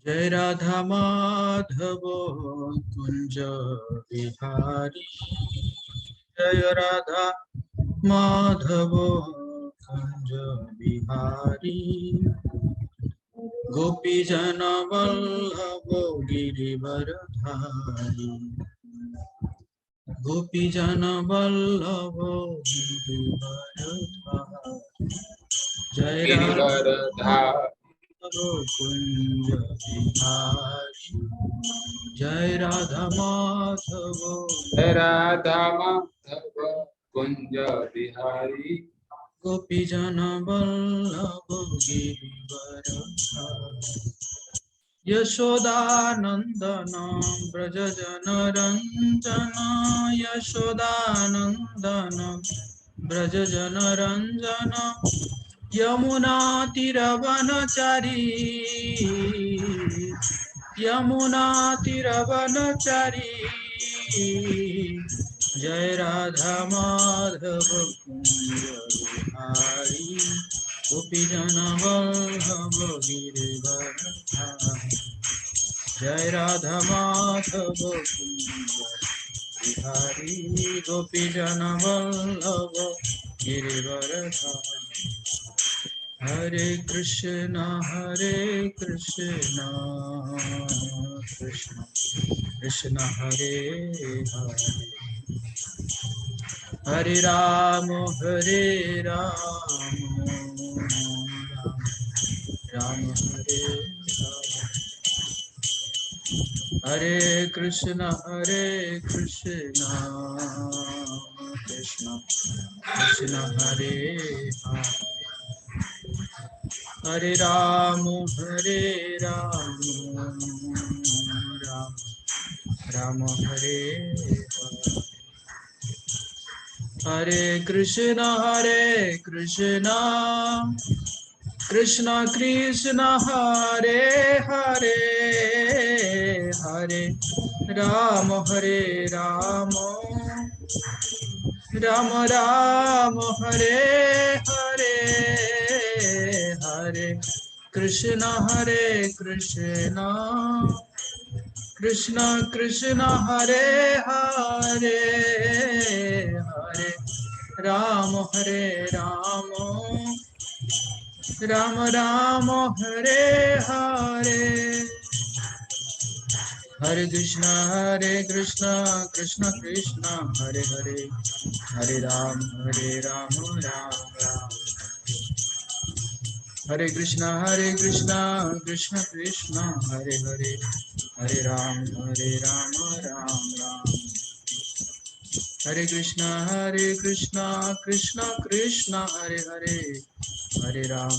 जय राधा माधव कुंज बिहारी, जय राधा माधव कुंज बिहारी, गोपी जन वल्लभ गिरिवरधारी, गोपी जन वल्लभ गिरिवरधारी। जय राधा गिरिवरधारी कुंज बिहारी, जय राधा माधव राधा माधव कुंज बिहारी गोपी जन वल्लभ गिरिवरधारी। यशोदानंदन ब्रज जन रंजन, यशोदानंदन ब्रज जन रंजन, यमुना तीरवनचारी, यमुना तीरवनचारी। जय राधा माधव कुंज बिहारी, गोपी जन वल्लभ गिरिवरधारी। जय राधा माधव कुंज बिहारी, गोपी जन वल्लभ गिरिवरधारी। हरे कृष्णा कृष्ण कृष्ण हरे हरे, हरे राम राम राम हरे हरे। हरे कृष्ण कृष्ण कृष्ण हरे हरे, हरे राम राम राम हरे हरे। हरे कृष्ण कृष्ण कृष्ण हरे हरे, हरे राम राम राम हरे हरे, हरे कृष्ण कृष्ण कृष्ण कृष्ण हरे हरे, हरे राम राम राम हरे हरे। हरे कृष्ण कृष्ण कृष्ण हरे हरे, हरे राम राम राम। हरे कृष्ण कृष्ण कृष्ण हरे हरे, हरे राम राम राम। हरे कृष्ण कृष्ण कृष्ण हरे हरे, हरे राम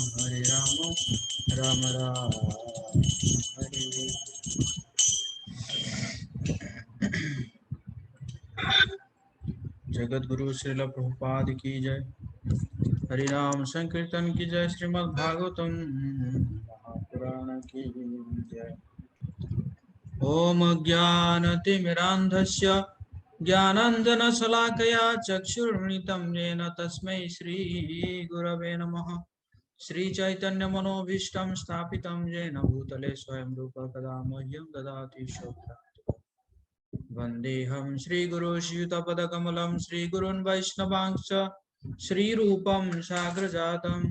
राम राम हरे। जगत गुरु श्रील प्रभुपाद की जय। हरि नाम संकीर्तन की जय। श्रीमद् भागवतम महापुराण की जय। ओम ज्ञानतिमिरान्धस्य ज्ञानाञ्जनशलाकया चक्षुर्मृतं येन तस्मै श्रीगुरवे नमः। श्रीचैतन्यमनोभीष्टं स्थापितं येन भूतले स्वयं रूप कदा मह्यं ददाति स्वपदान्तिकम्। वन्देऽहं श्रीगुरो श्रीयुतपदकमलं श्रीगुरून् वैष्णवांश्च श्रीरूपं साग्रजातं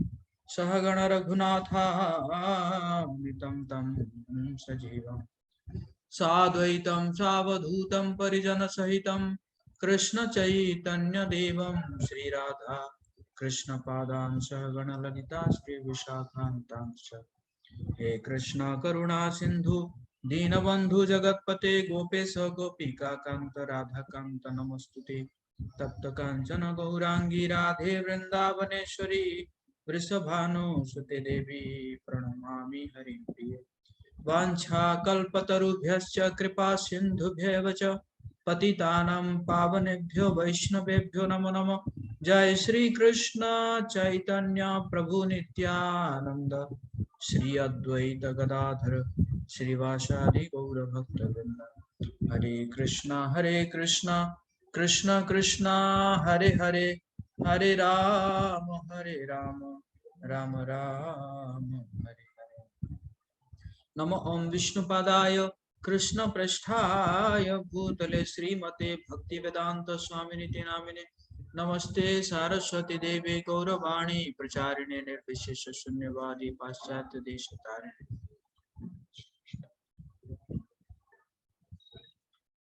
सहगण रघुनाथामृतं तं सजीवम् साद्वैतं सावधूतं परिजनसहितं कृष्ण चैतन्यदेवं श्रीराधा कृष्णपादान् सहगण ललिता श्रीविशाखान्तांश्च। हे कृष्ण करुणा सिन्धु दीनबन्धु जगत्पते गोपेश गोपिकान्त राधाकान्त नमोस्तुते। तप्त काञ्चन गौराङ्गी राधे वृन्दावनेश्वरी वृषभानुसुते देवी प्रणमामि हरिप्रिये। वाञ्छाकल्पतरुभ्यश्च कृपा सिन्धुभ्येव च पतितानां पावनेभ्यो वैष्णवेभ्यो नमो नमः। जय श्री कृष्ण चैतन्य प्रभु नित्यानंद, श्री अद्वैत गदाधर श्रीवासादि गौर भक्तवृंद। हरे कृष्णा कृष्ण कृष्ण हरे हरे, हरे राम राम राम हरे हरे। नमो ओम विष्णुपादाय कृष्ण पृष्ठाय भूतले श्रीमते भक्ति वेदांत स्वामिनिति नामिने नमस्ते सारस्वती देवी गौरवाणी प्रचारिणे निर्विशेष शून्यवादी पाश्चात्य देश तारिणे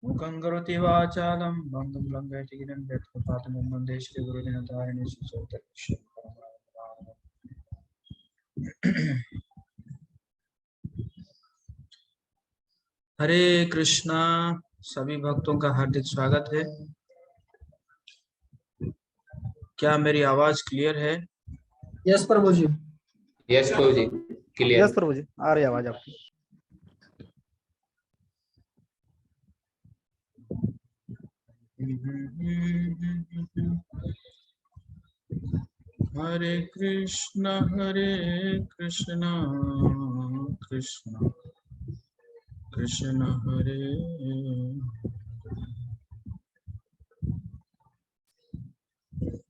मुखं करोति वाचालं भंगं लंघयति गिरिं यत्कृपातं वन्दे श्री गुरुदिनतारिणे सुचरितं हरे कृष्णा। सभी भक्तों का हार्दिक स्वागत है। क्या मेरी आवाज क्लियर है? यस प्रभु जी। यस प्रभु जी, क्लियर। यस प्रभु जी, आ रही आवाज आपकी। हरे कृष्णा कृष्ण कृष्ण हरे।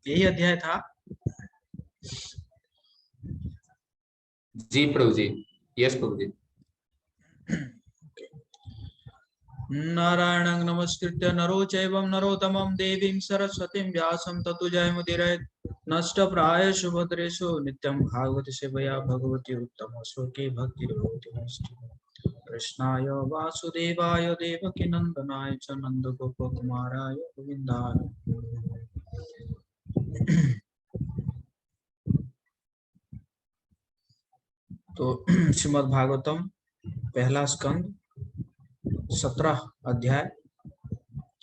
यही अध्याय था। जी प्रभु जी, यस प्रभु जी। नारायणं नमस्कृत्य नरो चैवं नरोत्तमं देवीं सरस्वतीं व्यासं ततो जयमुदीरयेत् नष्टप्रायेषु भद्रेषु नित्यं भागवत सेवया भगवती उत्तम श्लोके भक्तिर्भवति नैष्ठिकी। कृष्णाय वासुदेवाय देवकीनन्दनाय च नन्दगोपकुमाराय गोविन्दाय। तो श्रीमद् भागवतम पहला स्कंद 17 अध्याय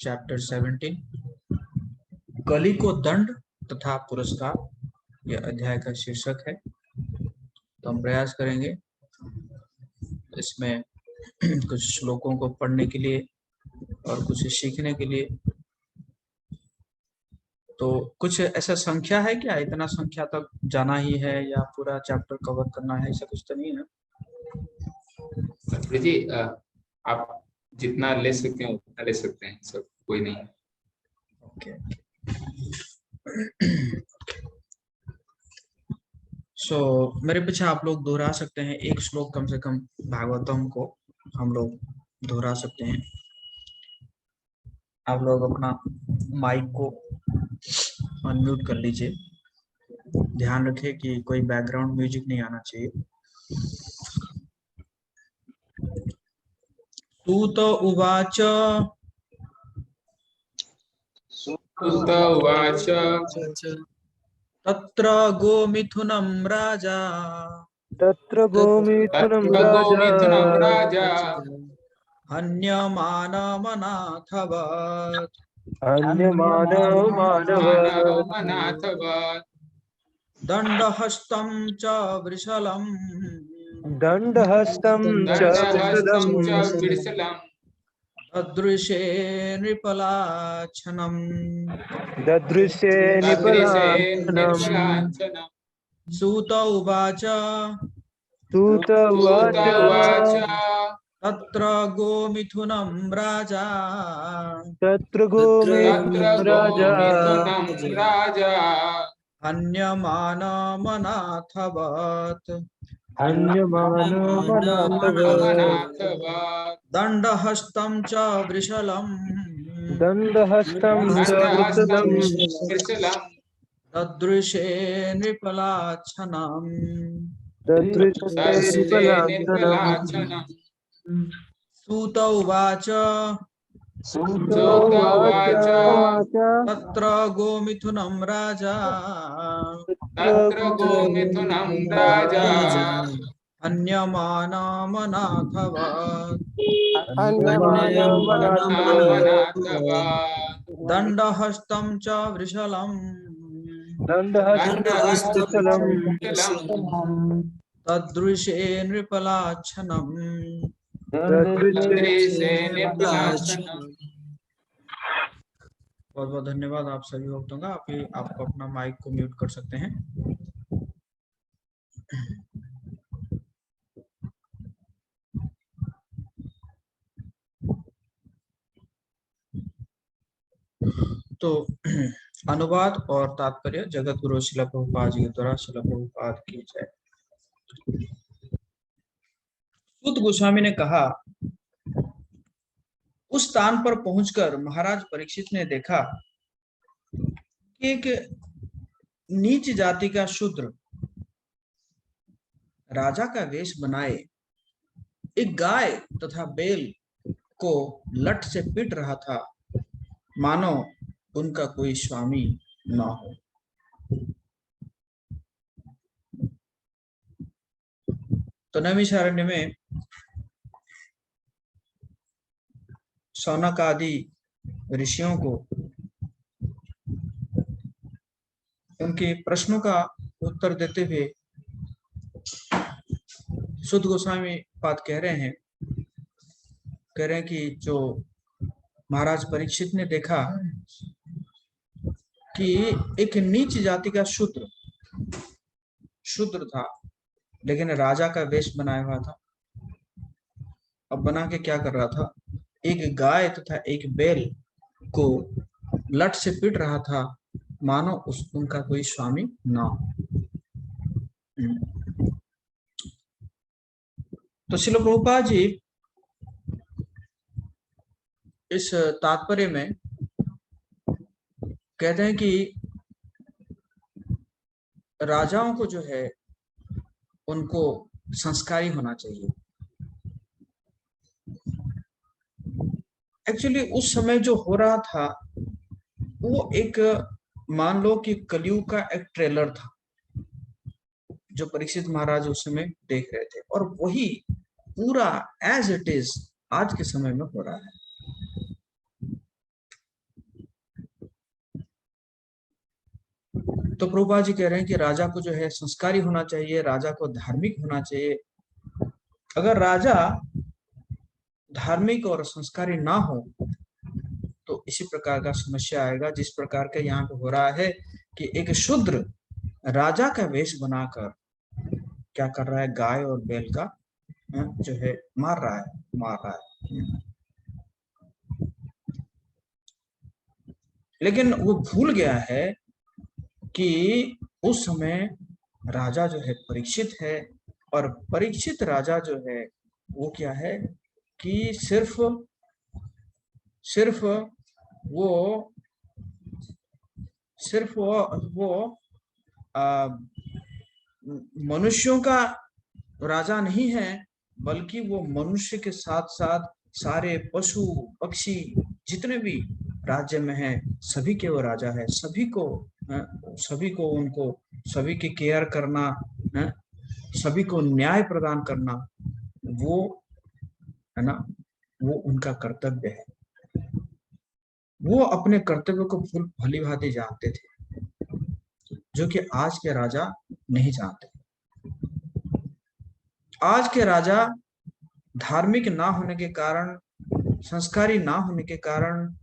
चैप्टर 17 कली को दंड तथा पुरस्कार, यह अध्याय का शीर्षक है। तो हम प्रयास करेंगे इसमें कुछ श्लोकों को पढ़ने के लिए और कुछ सीखने के लिए। तो कुछ ऐसा संख्या है क्या, इतना संख्या तक जाना ही है या पूरा चैप्टर कवर करना है, ऐसा कुछ तो नहीं है? प्रभु जी, आप जितना ले सकते हैं उतना ले सकते हैं, सब कोई नहीं। ओके। सो मेरे पीछे आप लोग दोहरा सकते हैं एक श्लोक, कम से कम भागवतम को हम लोग दोहरा सकते हैं। आप लोग अपना माइक को अनम्यूट कर लीजिए। ध्यान रखिए कि कोई बैकग्राउंड म्यूजिक नहीं आना चाहिए। सूत उवाच सूत उवाच तत्र गोमिथुनं राजा तत्र गोमिथुनं राजा हन्यमानमनाथवत् मानवमनाथवत् दण्डहस्तं च वृषलम् दण्डहस्तं च वृषलम् ददृशे नृपलाच्छनम् ददृशे निपलाञ्छनम्। सूत उवाच सूत उवाच तत्र गोमिथुनं राजा तत्र गोमिथुनं राजा हन्यमानमनाथवत् हन्यमानमनाथवत् दण्डहस्तं च वृषलम् दण्डहस्तं च वृषलम् ददृशे नृपलाच्छनम् ददृशे निपलाञ्छनम्। सूत उवाच तत्र गोमिथुनं राजा हन्यमानमनाथवत् दण्डहस्तं च वृषलम् तदृशे नृपलाच्छनम्। बहुत बहुत धन्यवाद आप सभी भक्तों का। आप अपना माइक को म्यूट कर सकते हैं। तो अनुवाद और तात्पर्य जगत गुरु श्रील प्रभुपाद जी के द्वारा। श्रील प्रभुपाद की जय। सुत गोस्वामी ने कहा, उस स्थान पर पहुंचकर महाराज परीक्षित ने देखा कि एक नीच जाति का शूद्र राजा का वेश बनाए एक गाय तथा बैल को लठ से पीट रहा था, मानो उनका कोई स्वामी ना हो। तो नैमिषारण्य में शौनक आदि ऋषियों को उनके प्रश्नों का उत्तर देते हुए सुत गोस्वामी पाद कह रहे हैं कि जो महाराज परीक्षित ने देखा कि एक नीच जाति का शूद्र था, लेकिन राजा का वेश बनाया हुआ था। अब बना के क्या कर रहा था, एक गाय तथा एक बैल को लठ से पीट रहा था, मानो उनका कोई स्वामी ना हो। तो श्रील प्रभुपाद जी इस तात्पर्य में कहते हैं कि राजाओं को जो है उनको संस्कारी होना चाहिए। एक्चुअली उस समय जो हो रहा था वो एक, मान लो कि कलयुग का एक ट्रेलर था जो परीक्षित महाराज उस समय देख रहे थे, और वही पूरा एज इट इज आज के समय में हो रहा है। तो प्रभुपाद जी कह रहे हैं कि राजा को जो है संस्कारी होना चाहिए, राजा को धार्मिक होना चाहिए। अगर राजा धार्मिक और संस्कारी ना हो तो इसी प्रकार का समस्या आएगा जिस प्रकार का यहाँ पे हो रहा है कि एक शूद्र राजा का वेश बनाकर क्या कर रहा है, गाय और बैल का जो है मार रहा है। लेकिन वो भूल गया है कि उस समय राजा जो है परीक्षित है, और परीक्षित राजा जो है वो क्या है कि सिर्फ वो मनुष्यों का राजा नहीं है, बल्कि वो मनुष्य के साथ साथ सारे पशु पक्षी जितने भी राज्य में हैं सभी के वो राजा है। सभी को उनको सभी की केयर करना, सभी को न्याय प्रदान करना, वो है ना, वो उनका कर्तव्य है। वो अपने कर्तव्य को भली भांति जानते थे, जो कि आज के राजा नहीं जानते। आज के राजा धार्मिक ना होने के कारण, संस्कारी ना होने के कारण,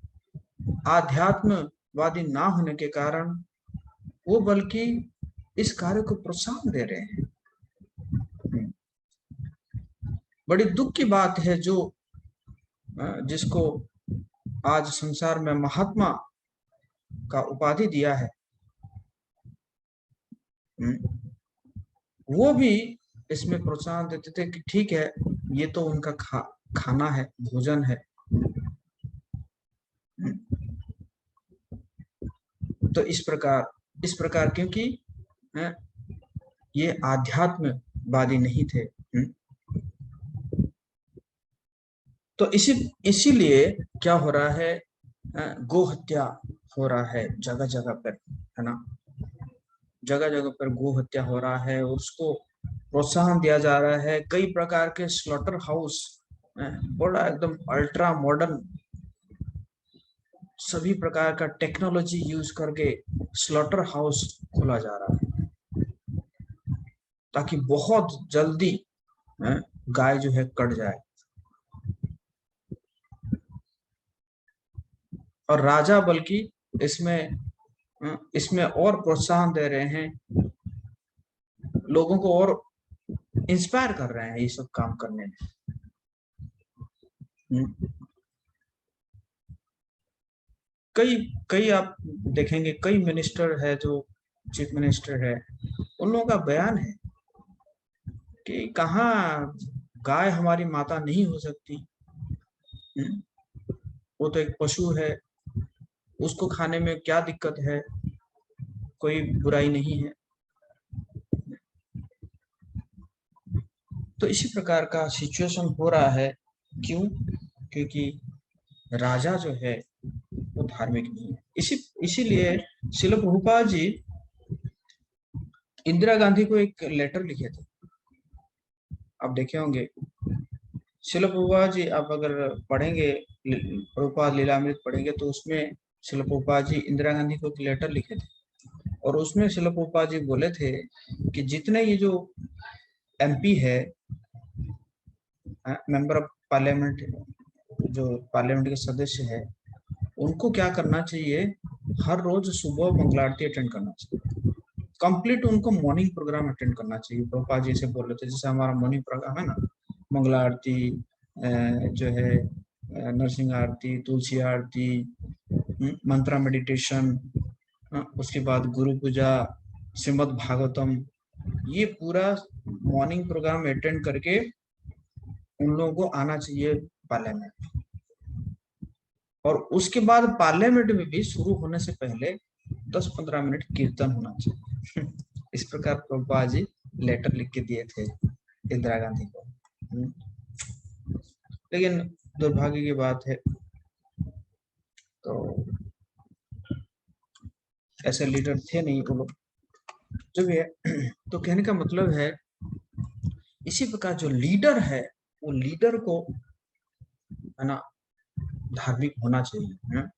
आध्यात्मवादी ना होने के कारण वो बल्कि इस कार्य को प्रोत्साहन दे रहे हैं। बड़ी दुख की बात है जो जिसको आज संसार में महात्मा का उपाधि दिया है, वो भी इसमें प्रोत्साहन देते थे कि ठीक है ये तो उनका खाना है, भोजन है। तो इस प्रकार क्योंकि ये आध्यात्मवादी नहीं थे। तो इसीलिए क्या हो रहा है, गो हत्या हो रहा है जगह जगह पर, है ना, जगह जगह पर गो हत्या हो रहा है, उसको प्रोत्साहन दिया जा रहा है। कई प्रकार के स्लॉटर हाउस, बड़ा एकदम अल्ट्रा मॉडर्न सभी प्रकार का टेक्नोलॉजी यूज करके स्लॉटर हाउस खोला जा रहा है ताकि बहुत जल्दी गाय जो है कट जाए। और राजा बल्कि इसमें और प्रोत्साहन दे रहे हैं, लोगों को और इंस्पायर कर रहे हैं ये सब काम करने में। कई आप देखेंगे, कई मिनिस्टर है, जो चीफ मिनिस्टर है, उन लोगों का बयान है कि कहाँ गाय हमारी माता नहीं हो सकती। वो तो एक पशु है, उसको खाने में क्या दिक्कत है, कोई बुराई नहीं है। तो इसी प्रकार का सिचुएशन हो रहा है। क्यों? क्योंकि राजा जो है वो धार्मिक नहीं है। इसीलिए श्रील प्रभुपाद जी इंदिरा गांधी को एक लेटर लिखे थे, आप देखे होंगे। श्रील प्रभुपाद जी आप अगर पढ़ेंगे, प्रभुपाद लीलामृत पढ़ेंगे, तो उसमें श्रील प्रभुपाद जी इंदिरा गांधी को एक लेटर लिखे थे, और उसमें श्रील प्रभुपाद जी बोले थे कि जितने ये जो एमपी है, मेंबर ऑफ पार्लियामेंट, जो पार्लियामेंट के सदस्य है, उनको क्या करना चाहिए, हर रोज सुबह मंगला आरती अटेंड करना चाहिए। कंप्लीट उनको मॉर्निंग प्रोग्राम अटेंड करना चाहिए। प्रभुपाद जी से बोल रहे थे, जैसे हमारा मॉर्निंग प्रोग्राम है ना, मंगला आरती, जो है नरसिंह आरती, तुलसी आरती, मंत्रा मेडिटेशन, उसके बाद गुरु पूजा, श्रीमद् भागवतम, ये पूरा मॉर्निंग प्रोग्राम अटेंड करके उन लोगों को आना चाहिए पार्लियामेंट। और उसके बाद पार्लियामेंट में भी शुरू होने से पहले 10-15 मिनट कीर्तन होना चाहिए। इस प्रकार प्रभुपाद जी लेटर लिख के दिए थे इंदिरा गांधी को। लेकिन दुर्भाग्य की बात है, तो ऐसे लीडर थे नहीं वो लोग, जो भी है। तो कहने का मतलब है, इसी प्रकार जो लीडर है, वो लीडर को है ना धार्मिक होना चाहिए, है ना?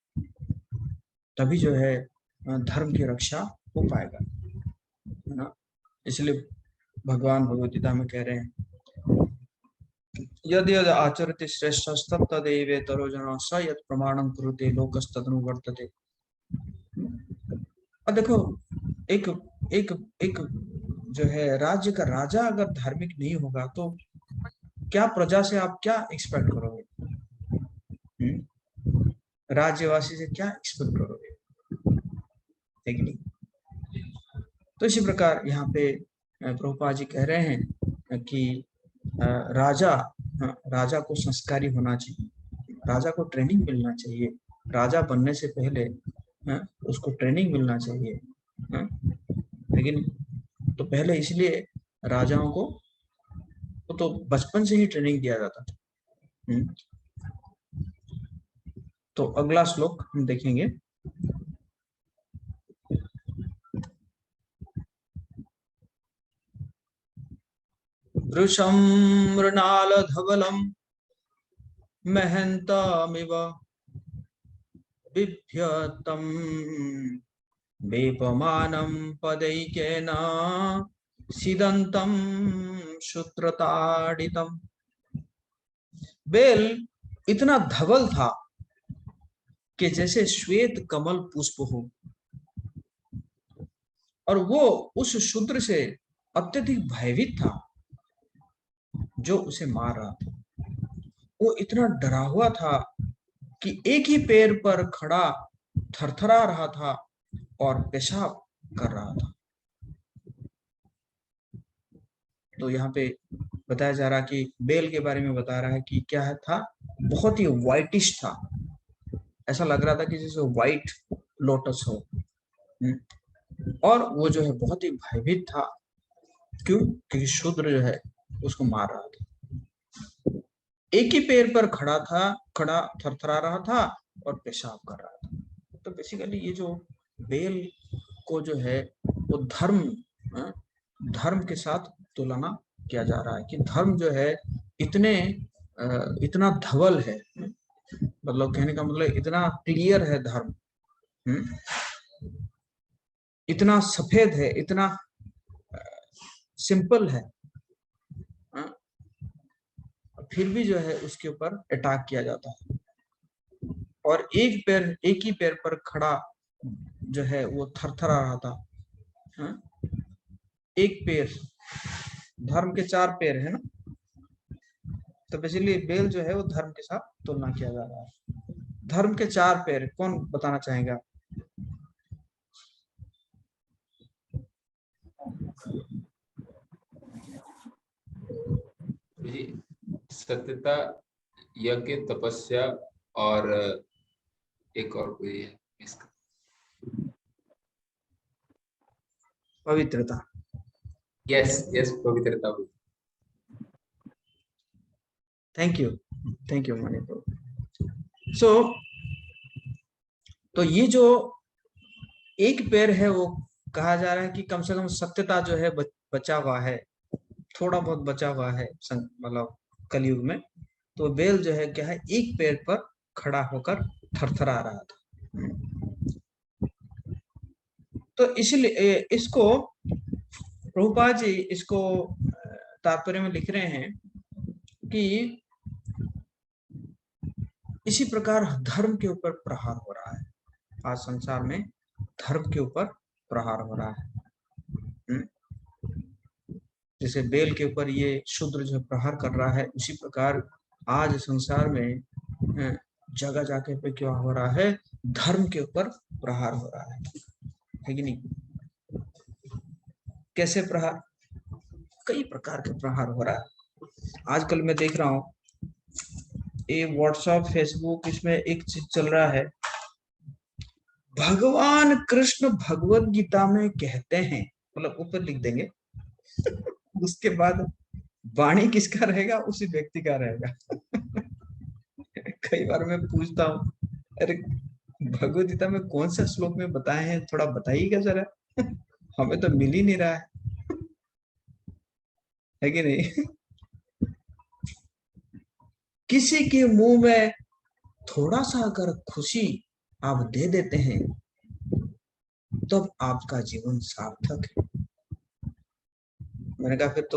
तभी जो है धर्म की रक्षा हो पाएगा, है ना? इसलिए भगवान भगवद गीता में कह रहे हैं, यदि यदि आचरति श्रेष्ठस्तत् तदेवेतरो जनः स यत् प्रमाणं कुरुते लोकस्तदनुवर्तते। और देखो, एक एक एक जो है राज्य का राजा अगर धार्मिक नहीं होगा, तो क्या प्रजा से आप क्या एक्सपेक्ट करोगे? राज्यवासी से क्या एक्सपेक्ट करोगे? है कि नहीं? तो इसी प्रकार यहाँ पे प्रभुपाद जी कह रहे हैं कि राजा, राजा को संस्कारी होना चाहिए, राजा को ट्रेनिंग मिलना चाहिए, राजा बनने से पहले उसको ट्रेनिंग मिलना चाहिए। लेकिन तो पहले इसलिए राजाओं को तो बचपन से ही ट्रेनिंग दिया जाता था। तो अगला श्लोक हम देखेंगे। वृषं मृणालधवलं महन्तमिव बिभ्यतं वेपमानं पदैकेन सीदन्तं सूत्रताडितम्। बेल इतना धवल था कि जैसे श्वेत कमल पुष्प हो, और वो उस शूद्र से अत्यधिक भयभीत था जो उसे मार रहा था। वो इतना डरा हुआ था कि एक ही पैर पर खड़ा थरथरा रहा था और पेशाब कर रहा था। तो यहाँ पे बताया जा रहा कि बेल के बारे में बता रहा है कि क्या है था, बहुत ही व्हाइटिश था, ऐसा लग रहा था कि जैसे व्हाइट लोटस हो। और वो जो है बहुत ही भयभीत था। क्यों? क्योंकि शूद्र जो है उसको मार रहा था। एक ही पैर पर खड़ा थरथरा रहा था और पेशाब कर रहा था। तो बेसिकली ये जो बेल को जो है वो धर्म के साथ तुलना किया जा रहा है कि धर्म जो है इतना धवल है, मतलब कहने का मतलब इतना क्लियर है धर्म, इतना सफेद है, इतना सिंपल है, फिर भी जो है उसके ऊपर अटैक किया जाता है। और एक ही पैर पर खड़ा जो है वो थरथरा रहा था। एक पैर, धर्म के 4 पैर है ना, तो बेसिकली बेल जो है वो धर्म के साथ तुलना किया जा रहा है। धर्म के 4 पैर कौन बताना चाहेगा? सत्यता, यज्ञ, तपस्या और एक और कोई है इसका, पवित्रता। यस यस, पवित्रता। Thank you Manipur. सो तो ये जो एक पैर है वो कहा जा रहा है कि कम से कम सत्यता जो है बचा हुआ है, थोड़ा बहुत बचा हुआ है मतलब कलयुग में। तो बेल जो है क्या है, एक पैर पर खड़ा होकर थरथरा रहा था। तो इसलिए इसको प्रभुपाद जी इसको तात्पर्य में लिख रहे हैं कि इसी प्रकार धर्म के ऊपर प्रहार हो रहा है। आज संसार में धर्म के ऊपर प्रहार हो रहा है। जैसे बेल के ऊपर ये शूद्र जो प्रहार कर रहा है, उसी प्रकार आज संसार में जगह जाके पे क्या हो रहा है, धर्म के ऊपर प्रहार हो रहा है कि नहीं? कैसे प्रहार? कई प्रकार के प्रहार हो रहा है। आजकल मैं देख रहा हूँ ये व्हाट्सएप, फेसबुक, इसमें एक चीज चल रहा है, भगवान कृष्ण भगवत गीता में कहते हैं, मतलब ऊपर लिख देंगे उसके बाद वाणी किसका रहेगा? उसी व्यक्ति का रहेगा। कई बार मैं पूछता हूँ, अरे भगवत गीता में कौन सा श्लोक में बताए हैं, थोड़ा बताइएगा जरा। हमें तो मिल ही नहीं रहा है कि नहीं? किसी के मुंह में थोड़ा सा अगर खुशी आप दे देते हैं तब आपका जीवन सार्थक है। मैंने कहा फिर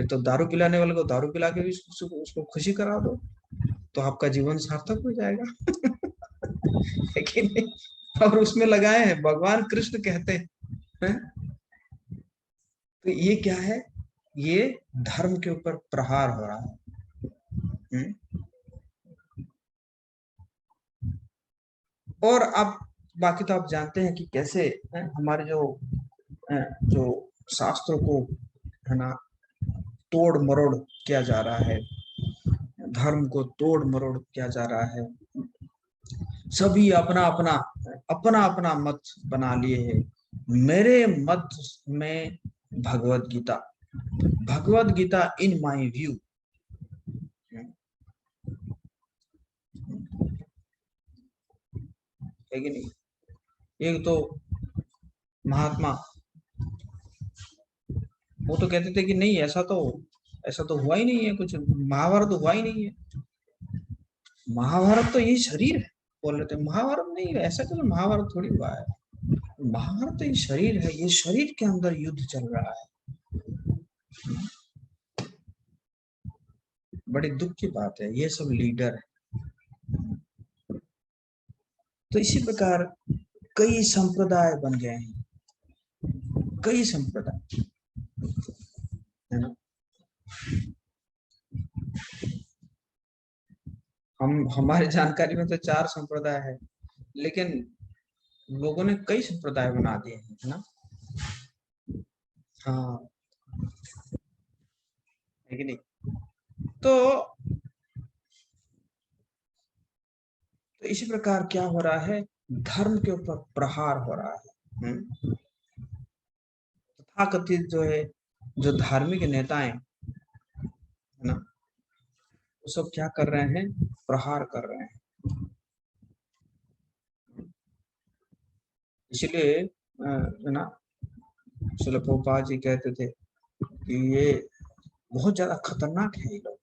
तो दारू पिलाने वाले को दारू पिला के भी उसको खुशी करा दो तो आपका जीवन सार्थक हो जाएगा। है कि नहीं? और उसमें लगाए हैं भगवान कृष्ण कहते हैं। तो ये क्या है? ये धर्म के ऊपर प्रहार हो रहा है। और अब बाकी तो आप जानते हैं कि कैसे हमारे जो शास्त्रों को है ना तोड़ मरोड़ किया जा रहा है, धर्म को तोड़ मरोड़ किया जा रहा है। सभी अपना अपना अपना अपना मत बना लिए हैं। मेरे मत में Bhagavad Gita in my view. है कि नहीं? एक तो महात्मा वो तो कहते थे कि नहीं ऐसा तो हुआ ही नहीं है, कुछ महाभारत तो हुआ ही नहीं है। महाभारत तो ये शरीर है बोल रहे थे, महाभारत नहीं है, ऐसा तो महाभारत थोड़ी हुआ है। महाभारत तो ये शरीर है, ये शरीर के अंदर युद्ध चल रहा है। बड़ी दुख की बात है, ये सब लीडर है। तो इसी प्रकार कई संप्रदाय बन गए हैं, कई संप्रदाय, है ना? हमारी जानकारी में तो 4 संप्रदाय है, लेकिन लोगों ने कई संप्रदाय बना दिए हैं, है ना? हाँ, है कि नहीं? तो इसी प्रकार क्या हो रहा है, धर्म के ऊपर प्रहार हो रहा है। तथाकथित जो है, जो धार्मिक नेताएं है ना, वो सब क्या कर रहे हैं, प्रहार कर रहे हैं। इसलिए है ना, श्रील प्रभुपाद जी कहते थे कि ये बहुत ज्यादा खतरनाक है ये लोग,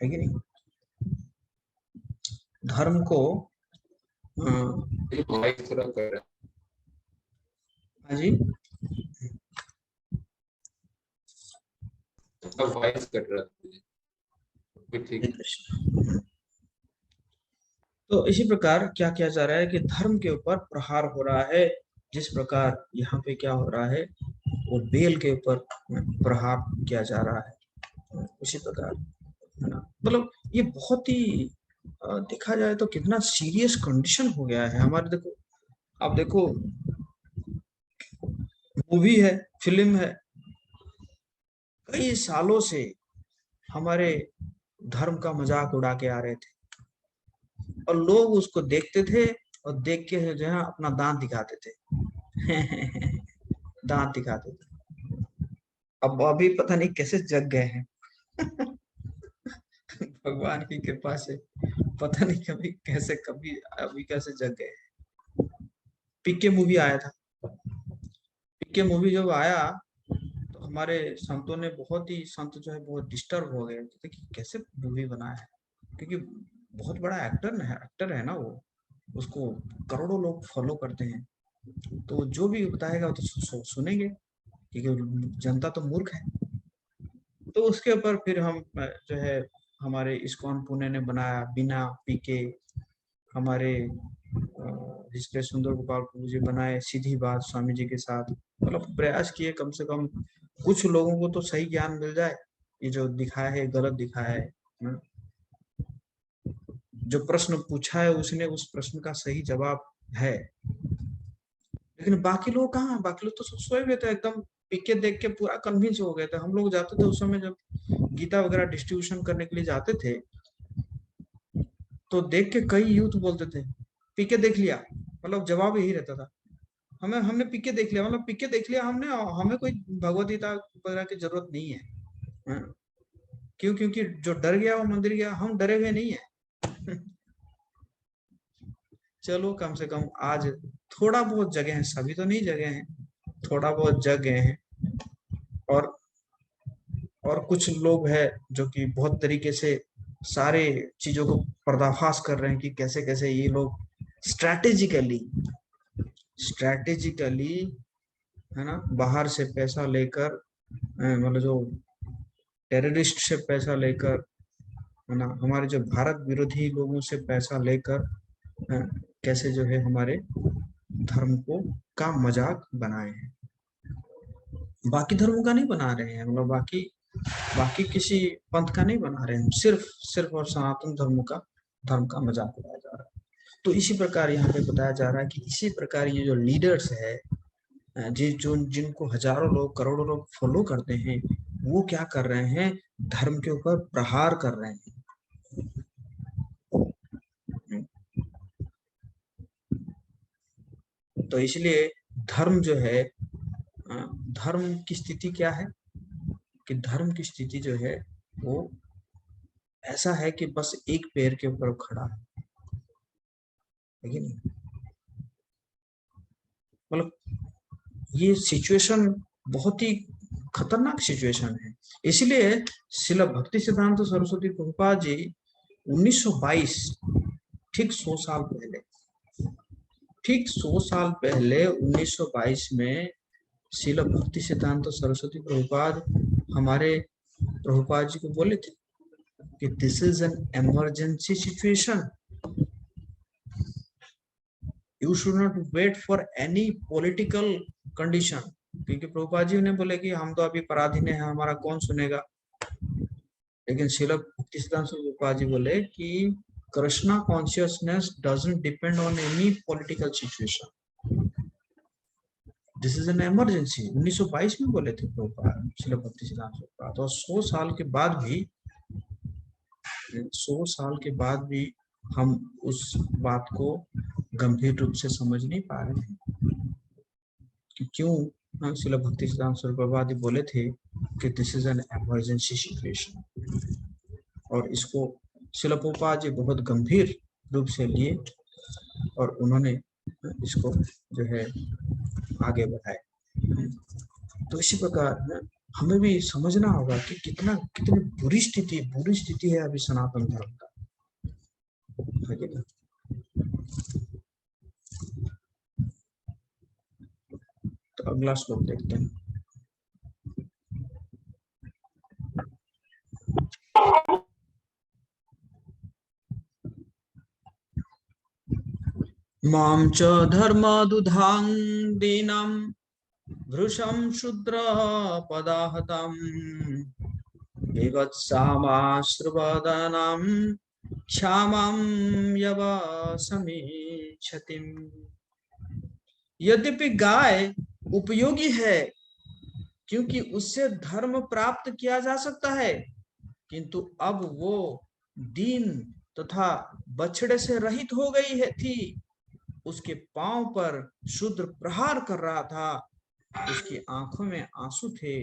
है कि नहीं? धर्म को वॉइस थोड़ा कर रहा हाँ जी, है, वॉइस कट रहा है, ठीक है। तो इसी प्रकार क्या किया जा रहा है कि धर्म के ऊपर प्रहार हो रहा है। जिस प्रकार यहाँ पे क्या हो रहा है, वो बेल के ऊपर प्रहार किया जा रहा है, उसी प्रकार, है ना? मतलब ये बहुत ही देखा जाए तो कितना सीरियस कंडीशन हो गया है हमारे। देखो, आप देखो, मूवी है, फिल्म है, कई सालों से हमारे धर्म का मजाक उड़ा के आ रहे थे और लोग उसको देखते थे और देख के जो है अपना दांत दिखाते थे दांत दिखाते थे। अब अभी पता नहीं कैसे जग गए हैं भगवान की कृपा से पता नहीं कभी अभी कैसे जग गए। पीके मूवी आया था, पीके मूवी जब आया तो हमारे संतों ने संत जो है बहुत डिस्टर्ब हो गए कि कैसे मूवी बनाया है, क्योंकि बहुत बड़ा एक्टर है ना वो, उसको करोड़ों लोग फॉलो करते हैं, तो जो भी बताएगा वो तो सुनेंगे क्योंकि जनता तो मूर्ख है। तो उसके ऊपर फिर हम जो है हमारे इस्कॉन पुणे ने बनाया बिना पीके, हमारे जिसके सुंदर गोपाल प्रभु जी बनाए सीधी बात स्वामी जी के साथ, मतलब प्रयास किए कम से कम कुछ लोगों को तो सही ज्ञान मिल जाए। ये जो दिखाया है गलत दिखाया है, जो प्रश्न पूछा है उसने उस प्रश्न का सही जवाब है, लेकिन बाकी लोग कहाँ, बाकी लोग तो सब सोए हुए थे एकदम, पीके देख के पूरा कन्विंस हो गए थे। हम लोग जाते थे उस समय जब गीता वगैरह डिस्ट्रीब्यूशन करने के लिए जाते थे तो देख के कई यूथ बोलते थे पीके देख लिया, मतलब जवाब यही रहता था, हमने पीके देख लिया, मतलब पीके देख लिया हमने, हमें कोई भगवत गीता वगैरह की जरूरत नहीं है। क्यों? क्योंकि जो डर गया वो मंदिर गया, हम डरे हुए नहीं है चलो कम से कम आज थोड़ा बहुत जगह है, सभी तो नहीं जगह हैं, थोड़ा बहुत जगह हैं, और कुछ लोग हैं जो कि बहुत तरीके से सारे चीजों को पर्दाफाश कर रहे हैं कि कैसे कैसे ये लोग स्ट्रैटेजिकली है ना बाहर से पैसा लेकर, मतलब जो टेररिस्ट से पैसा लेकर, है ना हमारे जो भारत विरोधी लोगों से पैसा लेकर कैसे जो है हमारे धर्म को का मजाक बनाए हैं। बाकी धर्मों का नहीं बना रहे हैं, मतलब बाकी किसी पंथ का नहीं बना रहे हैं, सिर्फ और सनातन धर्म का मजाक उड़ाया जा रहा है। तो इसी प्रकार यहाँ पे बताया जा रहा है कि इसी प्रकार ये जो लीडर्स है जिनको हजारों लोग करोड़ों लोग फॉलो करते हैं, वो क्या कर रहे हैं, धर्म के ऊपर प्रहार कर रहे हैं। तो इसलिए धर्म जो है, धर्म की स्थिति क्या है कि धर्म की स्थिति जो है वो ऐसा है कि बस एक पैर के ऊपर खड़ा है, नहीं, मतलब ये सिचुएशन बहुत ही खतरनाक सिचुएशन है। इसलिए श्रील भक्ति सिद्धांत सरस्वती प्रभुपाद जी 1922 ठीक 100 साल पहले 1922 में श्रील भक्ति सिद्धांत सरस्वती प्रभुपाद हमारे प्रभुपाद जी को बोले थे कि this is an emergency situation, you should not wait for any political condition, क्योंकि प्रभुपाद जी ने बोले कि हम तो अभी पराधीन है, हमारा कौन सुनेगा। लेकिन श्रील भक्ति सिद्धांत प्रभुपाद जी बोले कि Krishna consciousness doesn't depend on any political situation, this is an emergency. 1922 में बोले थे प्रभुपाद श्रील भक्ति सिद्धांत प्रभुपाद, और 100 साल के बाद भी हम उस बात को गंभीर रूप से समझ नहीं पा रहे हैं कि क्यों श्रील भक्ति सिद्धांत प्रभुपाद जी बोले थे कि this is an emergency situation, और इसको श्रील प्रभुपाद जी बहुत गंभीर रूप से लिए और उन्होंने इसको जो है आगे बढ़ाए। तो इसी प्रकार हमें भी समझना होगा कि कितनी बुरी स्थिति है अभी सनातन धर्म का। तो अगला श्लोक देखते हैं। मां च धर्मदुधां दीनं भृशं शूद्र पदाहतं विवत्सामाश्रुवदनं क्षामं यवसमीक्षतिम्। यद्यपि गाय उपयोगी है क्योंकि उससे धर्म प्राप्त किया जा सकता है, किंतु अब वो दीन तथा बछड़े से रहित हो गई है थी। उसके पांव पर शूद्र प्रहार कर रहा था, उसकी आंखों में आंसू थे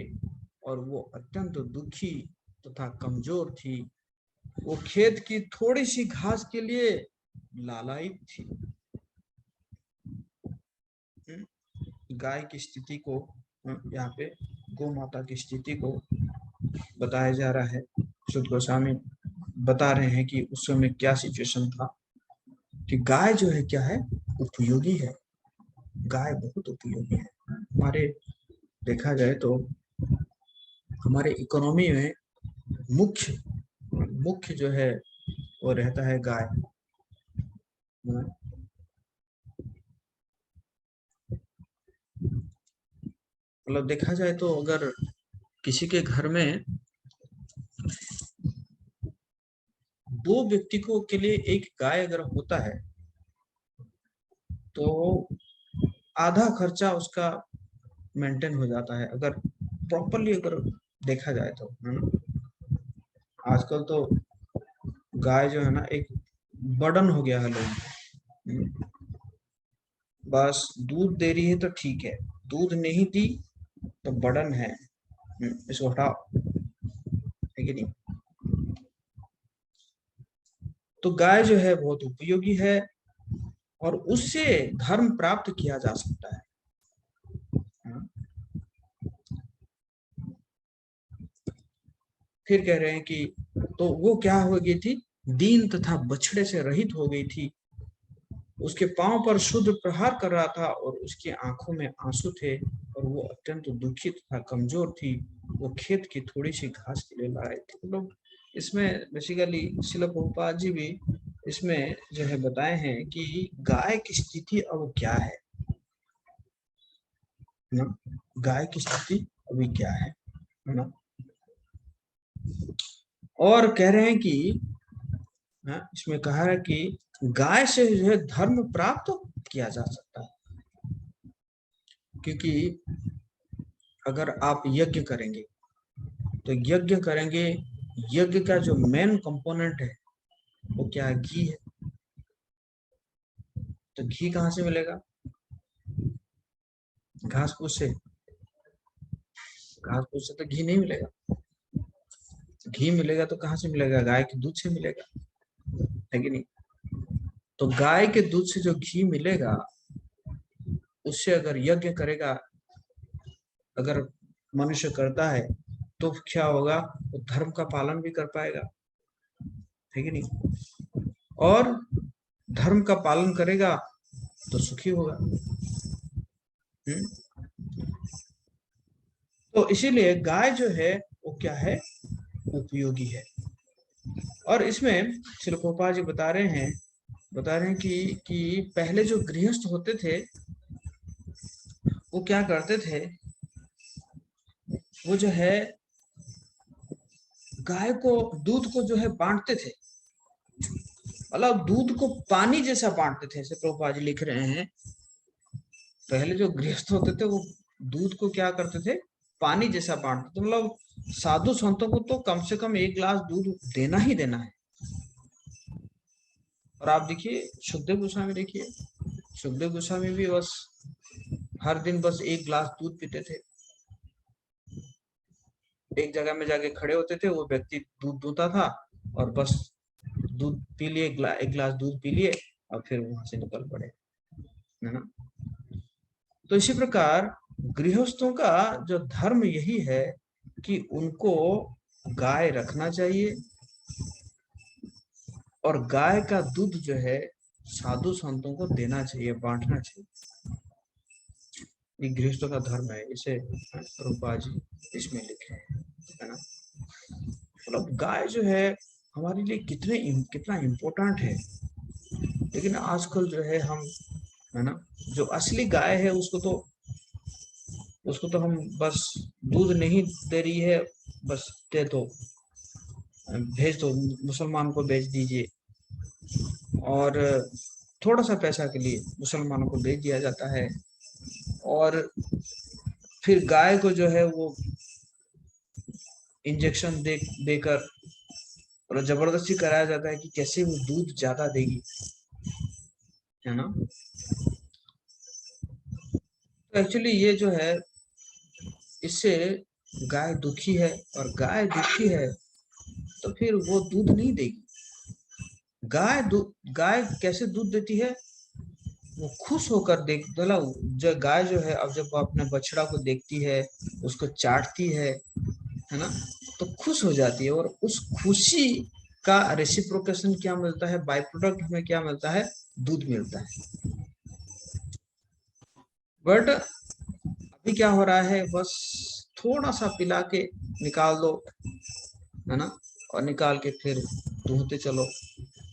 और वो अत्यंत दुखी तथा कमजोर थी। वो खेत की थोड़ी सी घास के लिए लालायित थी। गाय की स्थिति को यहाँ पे गौ माता की स्थिति को बताया जा रहा है। शुद्ध गोस्वामी बता रहे हैं कि उस समय क्या सिचुएशन था, कि गाय जो है क्या है, उपयोगी है। गाय बहुत उपयोगी है। हमारे देखा जाए तो हमारे इकोनॉमी में मुख्य जो है वो रहता है गाय। मतलब देखा जाए तो अगर किसी के घर में 2 व्यक्ति को के लिए एक गाय अगर होता है तो आधा खर्चा उसका मेंटेन हो जाता है, अगर प्रॉपरली अगर देखा जाए तो, है ना। आजकल तो गाय जो है ना एक बर्डन हो गया है लोगों को। बस दूध दे रही है तो ठीक है, दूध नहीं दी तो बर्डन है, इसको हटाओ, है कि नहीं। तो गाय जो है बहुत उपयोगी है और उससे धर्म प्राप्त किया जा सकता है। फिर कह रहे हैं कि तो वो क्या हो गई थी, दीन तथा बछड़े से रहित हो गई थी। उसके पांव पर शूद्र प्रहार कर रहा था और उसकी आंखों में आंसू थे और वो अत्यंत दुखी तथा कमजोर थी। वो खेत की थोड़ी सी घास के लिए लड़ाई थी। मतलब इसमें बेसिकली श्रील प्रभुपाद जी भी इसमें जो है बताए हैं कि गाय की स्थिति अब क्या है ना, गाय की स्थिति अभी क्या है ना। और कह रहे हैं कि इसमें कहा है कि गाय से जो है धर्म प्राप्त किया जा सकता है, क्योंकि अगर आप यज्ञ करेंगे तो यज्ञ का जो मेन कंपोनेंट है वो क्या है, घी है। तो घी कहाँ से मिलेगा, घास फूस से तो घी नहीं मिलेगा। घी मिलेगा तो कहाँ से मिलेगा, गाय के दूध से मिलेगा, है कि नहीं। तो गाय के दूध से जो घी मिलेगा उससे अगर यज्ञ करेगा, अगर मनुष्य करता है तो क्या होगा, वो धर्म का पालन भी कर पाएगा, है कि नहीं। और धर्म का पालन करेगा तो सुखी होगा। तो इसीलिए गाय जो है वो क्या है, उपयोगी है। और इसमें श्री प्रभुपाद जी बता रहे हैं कि पहले जो गृहस्थ होते थे वो क्या करते थे, वो जो है गाय को दूध को जो है बांटते थे, मतलब दूध को पानी जैसा बांटते थे। ऐसे प्रभुपाद जी लिख रहे हैं, पहले जो गृहस्थ होते थे वो दूध को क्या करते थे, पानी जैसा बांटते थे। मतलब साधु संतों को तो कम से कम 1 गिलास दूध देना ही देना है। और आप देखिए सुखदेव गोस्वामी, देखिए सुखदेव गोस्वामी भी बस हर दिन बस 1 गिलास दूध पीते थे। एक जगह में जाके खड़े होते थे, वो व्यक्ति दूध दूता था और बस दूध पी लिए, 1 गिलास दूध पी लिए और फिर वहां से निकल पड़े, है ना। तो इसी प्रकार गृहस्थों का जो धर्म यही है कि उनको गाय रखना चाहिए और गाय का दूध जो है साधु संतों को देना चाहिए, बांटना चाहिए। ये गृहस्थों का धर्म है, इसे प्रभुपाद जी इसमें लिखे हैं, है ना। मतलब गाय जो है हमारे लिए कितना इम्पोर्टेंट है। लेकिन आजकल जो है हम, है ना, जो असली गाय है उसको तो हम बस दूध नहीं दे रही है, बस दे दो, भेज दो, मुसलमान को भेज दीजिए, और थोड़ा सा पैसा के लिए मुसलमानों को भेज दिया जाता है। और फिर गाय को जो है वो इंजेक्शन देकर और जबरदस्ती कराया जाता है कि कैसे वो दूध ज्यादा देगी, है ना। तो एक्चुअली ये जो है, इससे गाय दुखी है, और गाय दुखी है तो फिर वो दूध नहीं देगी। गाय कैसे दूध देती है, वो खुश होकर देख, मतलब जो गाय जो है, अब जब वो अपने बछड़ा को देखती है, उसको चाटती है ना, तो खुश हो जाती है, और उस खुशी का रेसिप्रोकेशन क्या मिलता है, बाय प्रोडक्ट हमें क्या मिलता है, दूध मिलता है। बट अभी क्या हो रहा है, बस थोड़ा सा पिला के निकाल दो, है ना, और निकाल के फिर दूहते चलो।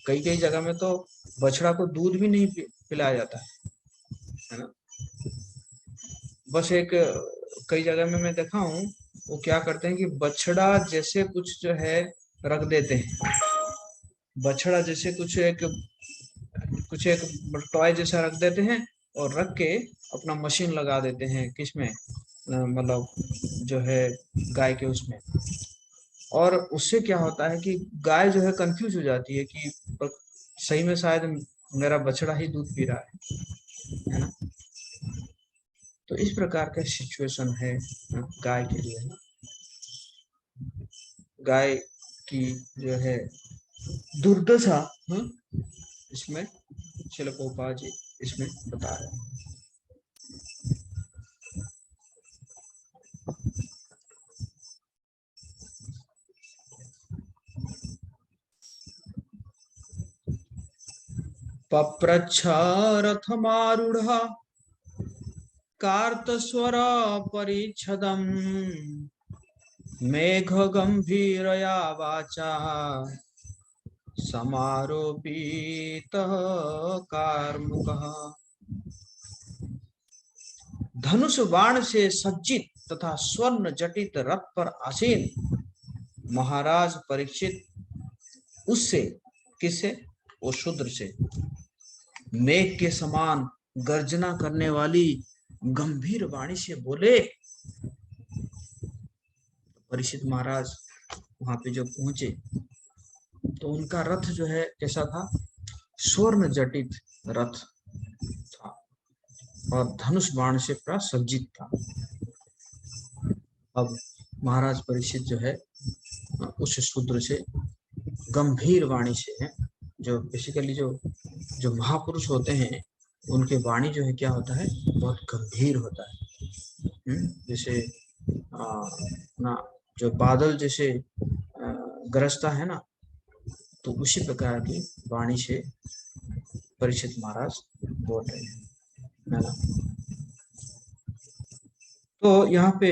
कई कई जगह में तो बछड़ा को दूध भी नहीं पिलाया जाता है ना। बस एक कई जगह में मैं देखा हूँ, वो क्या करते हैं कि बछड़ा जैसे कुछ जो है रख देते हैं, बछड़ा जैसे कुछ एक टॉय जैसा रख देते हैं, और रख के अपना मशीन लगा देते हैं, किसमें, मतलब जो है गाय के उसमें। और उससे क्या होता है कि गाय जो है कंफ्यूज हो जाती है कि सही में शायद मेरा बछड़ा ही दूध पी रहा है ना। तो इस प्रकार का सिचुएशन है गाय के लिए ना। गाय की जो है दुर्दशा इसमें श्रील प्रभुपाद जी इसमें बता रहे हैं। पप्रच्छ रथमारूढ़ कार्तस्वर परिच्छदम् मेघ गंभीरया वाचा समारोपितः कार्मुकः। धनुष बाण से सज्जित तथा स्वर्ण जटित रथ पर आसीन महाराज परीक्षित उससे, किससे, वो शूद्र से, मेघ के समान गर्जना करने वाली गंभीर वाणी से बोले। परीक्षित महाराज वहां पे जब पहुंचे तो उनका रथ जो है कैसा था, स्वर्ण जटित रथ था और धनुष बाण से पूरा सज्जित था। अब महाराज परीक्षित जो है उस शूद्र से गंभीर वाणी से है, जो बेसिकली जो महापुरुष होते हैं उनके वाणी जो है क्या होता है, बहुत गंभीर होता है। जैसे ना जो बादल जैसे गरजता है ना, तो उसी प्रकार की वाणी से परीक्षित महाराज बोल रहे हैं, है ना। तो यहाँ पे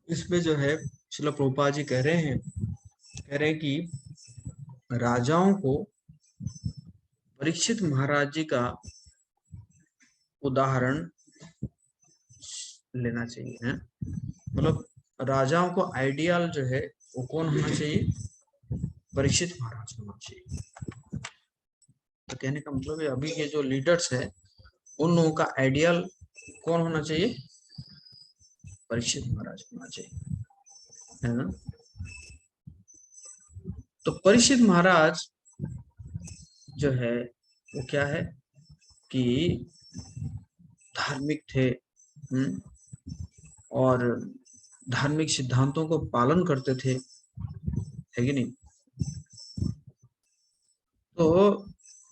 इसमें जो है श्रील प्रभुपाद जी कह रहे हैं कि राजाओं को परीक्षित महाराज जी का उदाहरण लेना चाहिए, है। मतलब राजाओं को आइडियल जो है वो कौन होना चाहिए, परीक्षित महाराज होना चाहिए। तो कहने का मतलब है अभी के जो लीडर्स है उन लोगों का आइडियल कौन होना चाहिए, परीक्षित महाराज होना चाहिए, है ना। तो परीक्षित महाराज जो है वो क्या है कि धार्मिक थे, और धार्मिक सिद्धांतों को पालन करते थे, है कि नहीं। तो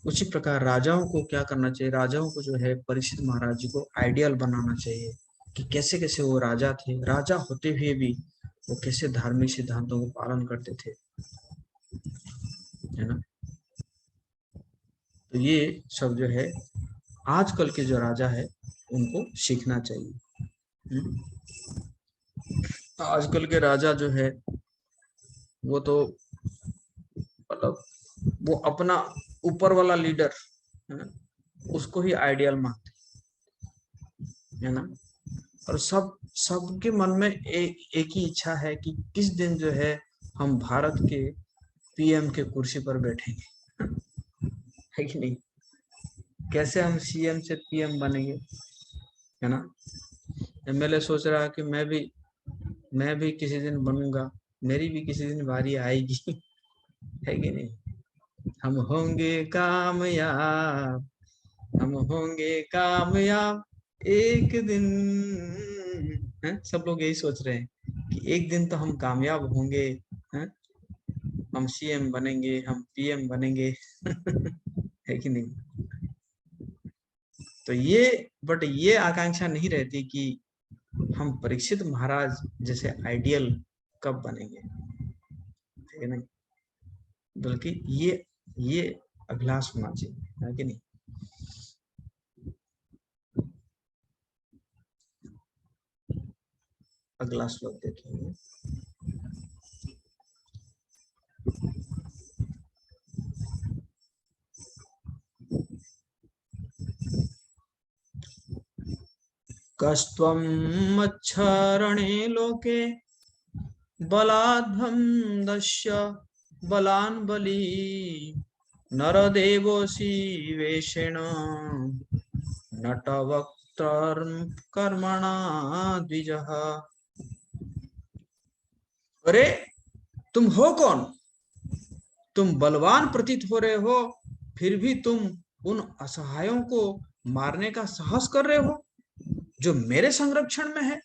उसी प्रकार राजाओं को क्या करना चाहिए, राजाओं को जो है परीक्षित महाराज जी को आइडियल बनाना चाहिए कि कैसे कैसे वो राजा थे, राजा होते हुए भी वो कैसे धार्मिक सिद्धांतों को पालन करते थे, है ना। तो ये सब जो है आजकल के जो राजा है उनको सीखना चाहिए। आजकल के राजा जो है वो तो मतलब वो अपना ऊपर वाला लीडर है ना, उसको ही आइडियल मानते है ना। और सबके मन में एक ही इच्छा है कि किस दिन जो है हम भारत के पीएम के कुर्सी पर बैठेंगे, है कि नहीं। कैसे हम सीएम से पीएम बनेंगे, है ना। एमएलए सोच रहा है कि मैं भी किसी दिन बनूंगा, मेरी भी किसी दिन बारी आएगी, है कि नहीं। हम होंगे कामयाब, हम होंगे कामयाब एक दिन, है? सब लोग यही सोच रहे हैं कि एक दिन तो हम कामयाब होंगे, हैं? हम सीएम बनेंगे, हम पीएम बनेंगे, है कि नहीं। तो ये आकांक्षा नहीं रहती कि हम परीक्षित महाराज जैसे आइडियल कब बनेंगे, है कि नहीं, बल्कि ये अभिलाष होना चाहिए, है कि नहीं। अगला श्लोक देखेंगे। कस्त्वं मच्छरणे लोके बलाद्भं दस्य बलान् बली नरदेवोऽसि वेषेण नटवक्त्रकर्मणा द्विजः। अरे तुम हो कौन? तुम बलवान प्रतीत हो रहे हो, फिर भी तुम उन असहायों को मारने का साहस कर रहे हो जो मेरे संरक्षण में है।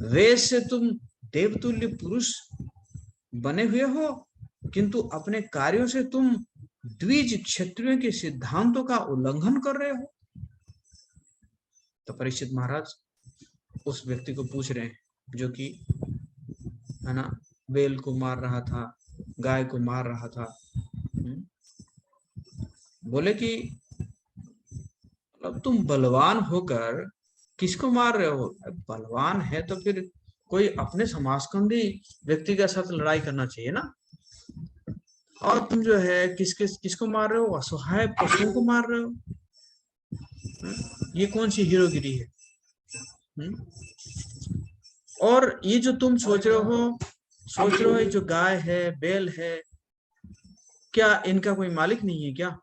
वेश से तुम देवतुल्य पुरुष बने हुए हो, किंतु अपने कार्यों से तुम द्विज क्षत्रियों के सिद्धांतों का उल्लंघन कर रहे हो। तो परीक्षित महाराज उस व्यक्ति को पूछ रहे हैं जो कि, है ना, बैल को मार रहा था, गाय को मार रहा था। बोले कि अब तुम बलवान होकर किसको मार रहे हो? बलवान है तो फिर कोई अपने समाजकंदी व्यक्ति के साथ लड़ाई करना चाहिए ना। और तुम जो है किसको मार रहे हो? असहाय पशुओं को मार रहे हो। ये कौन सी हीरोगिरी है? और ये जो तुम सोच रहे हो ये जो गाय है, बैल है, क्या इनका कोई मालिक नहीं है क्या?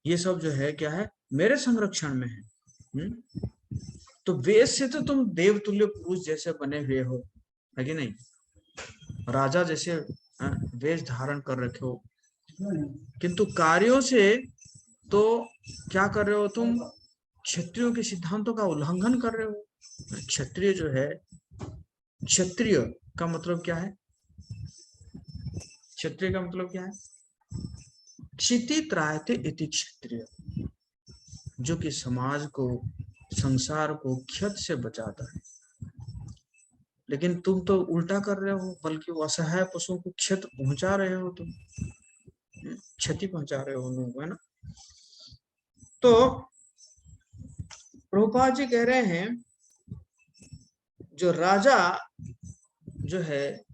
ये सब जो है क्या है, मेरे संरक्षण में है। तो वेश से तो तुम देवतुल्य पुरुष जैसे बने हुए हो, है कि नहीं, राजा जैसे वेश धारण कर रखे हो, किंतु कार्यों से तो क्या कर रहे हो तुम? क्षत्रियों के सिद्धांतों का उल्लंघन कर रहे हो। क्षत्रिय जो है, क्षत्रिय का मतलब क्या है? क्षत्रिय का मतलब क्या है? क्षिति त्रायते इति क्षत्रिय, जो कि समाज को, संसार को क्षत से बचाता है। लेकिन तुम तो उल्टा कर रहे हो, बल्कि वो असहाय पशुओं को क्षत पहुंचा रहे हो, तुम क्षति पहुंचा रहे हो उन को, है ना। तो प्रभुपाद जी कह रहे हैं जो राजा जो है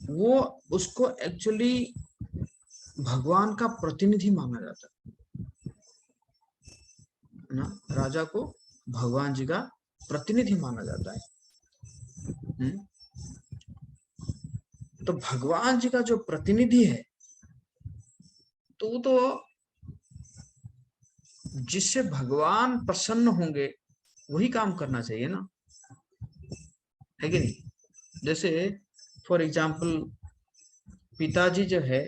वो उसको एक्चुअली भगवान का प्रतिनिधि माना जाता है ना। राजा को भगवान जी का प्रतिनिधि माना जाता है। तो भगवान जी का जो प्रतिनिधि है तो वो तो जिससे भगवान प्रसन्न होंगे वही काम करना चाहिए ना, है कि नहीं। जैसे फॉर एग्जाम्पल पिताजी जो है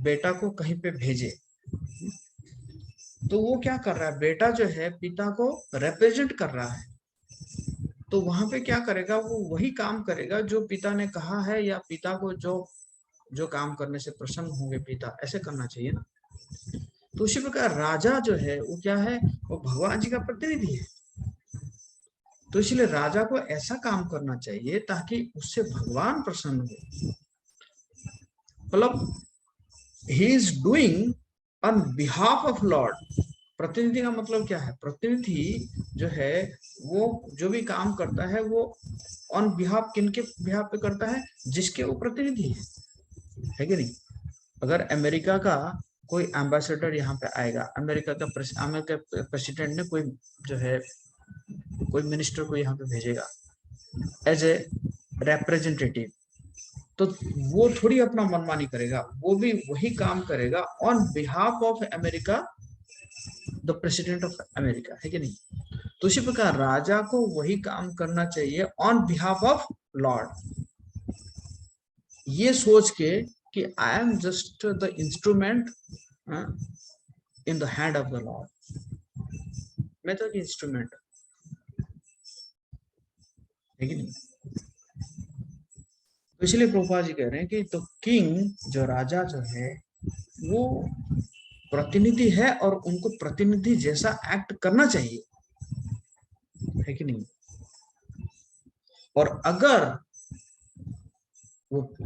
बेटा को कहीं पे भेजे तो वो क्या कर रहा है? बेटा जो है पिता को रिप्रेजेंट कर रहा है, तो वहां पे क्या करेगा? वो वही काम करेगा जो पिता ने कहा है, या पिता को जो काम करने से प्रसन्न होंगे पिता, ऐसे करना चाहिए ना। तो उसी प्रकार राजा जो है वो क्या है? वो भगवान जी का प्रतिनिधि है। तो इसलिए राजा को ऐसा काम करना चाहिए ताकि उससे भगवान प्रसन्न हो। मतलब he is doing on behalf of Lord. प्रतिनिधि का मतलब क्या है? प्रतिनिधि जो है वो जो भी काम करता है वो ऑन बिहाफ, किनके बिहाफ पे करता है? जिसके वो प्रतिनिधि है कि नहीं। अगर अमेरिका का कोई एम्बेसडर यहाँ पे आएगा, अमेरिका प्रेसिडेंट ने कोई जो है कोई मिनिस्टर को यहाँ पे भेजेगा एज ए रिप्रेजेंटेटिव, तो वो थोड़ी अपना मनमानी करेगा, वो भी वही काम करेगा on behalf of America the president of America, है कि नहीं? तो उसी प्रकार राजा को वही काम करना चाहिए ऑन बिहाफ ऑफ लॉर्ड, ये सोच के कि I am just the instrument in the hand of the Lord, मैं तो इंस्ट्रूमेंट, है कि नहीं? तो इसलिए प्रभुपाद जी कह रहे हैं कि तो किंग जो राजा जो है वो प्रतिनिधि है और उनको प्रतिनिधि जैसा एक्ट करना चाहिए, है कि नहीं? और अगर वो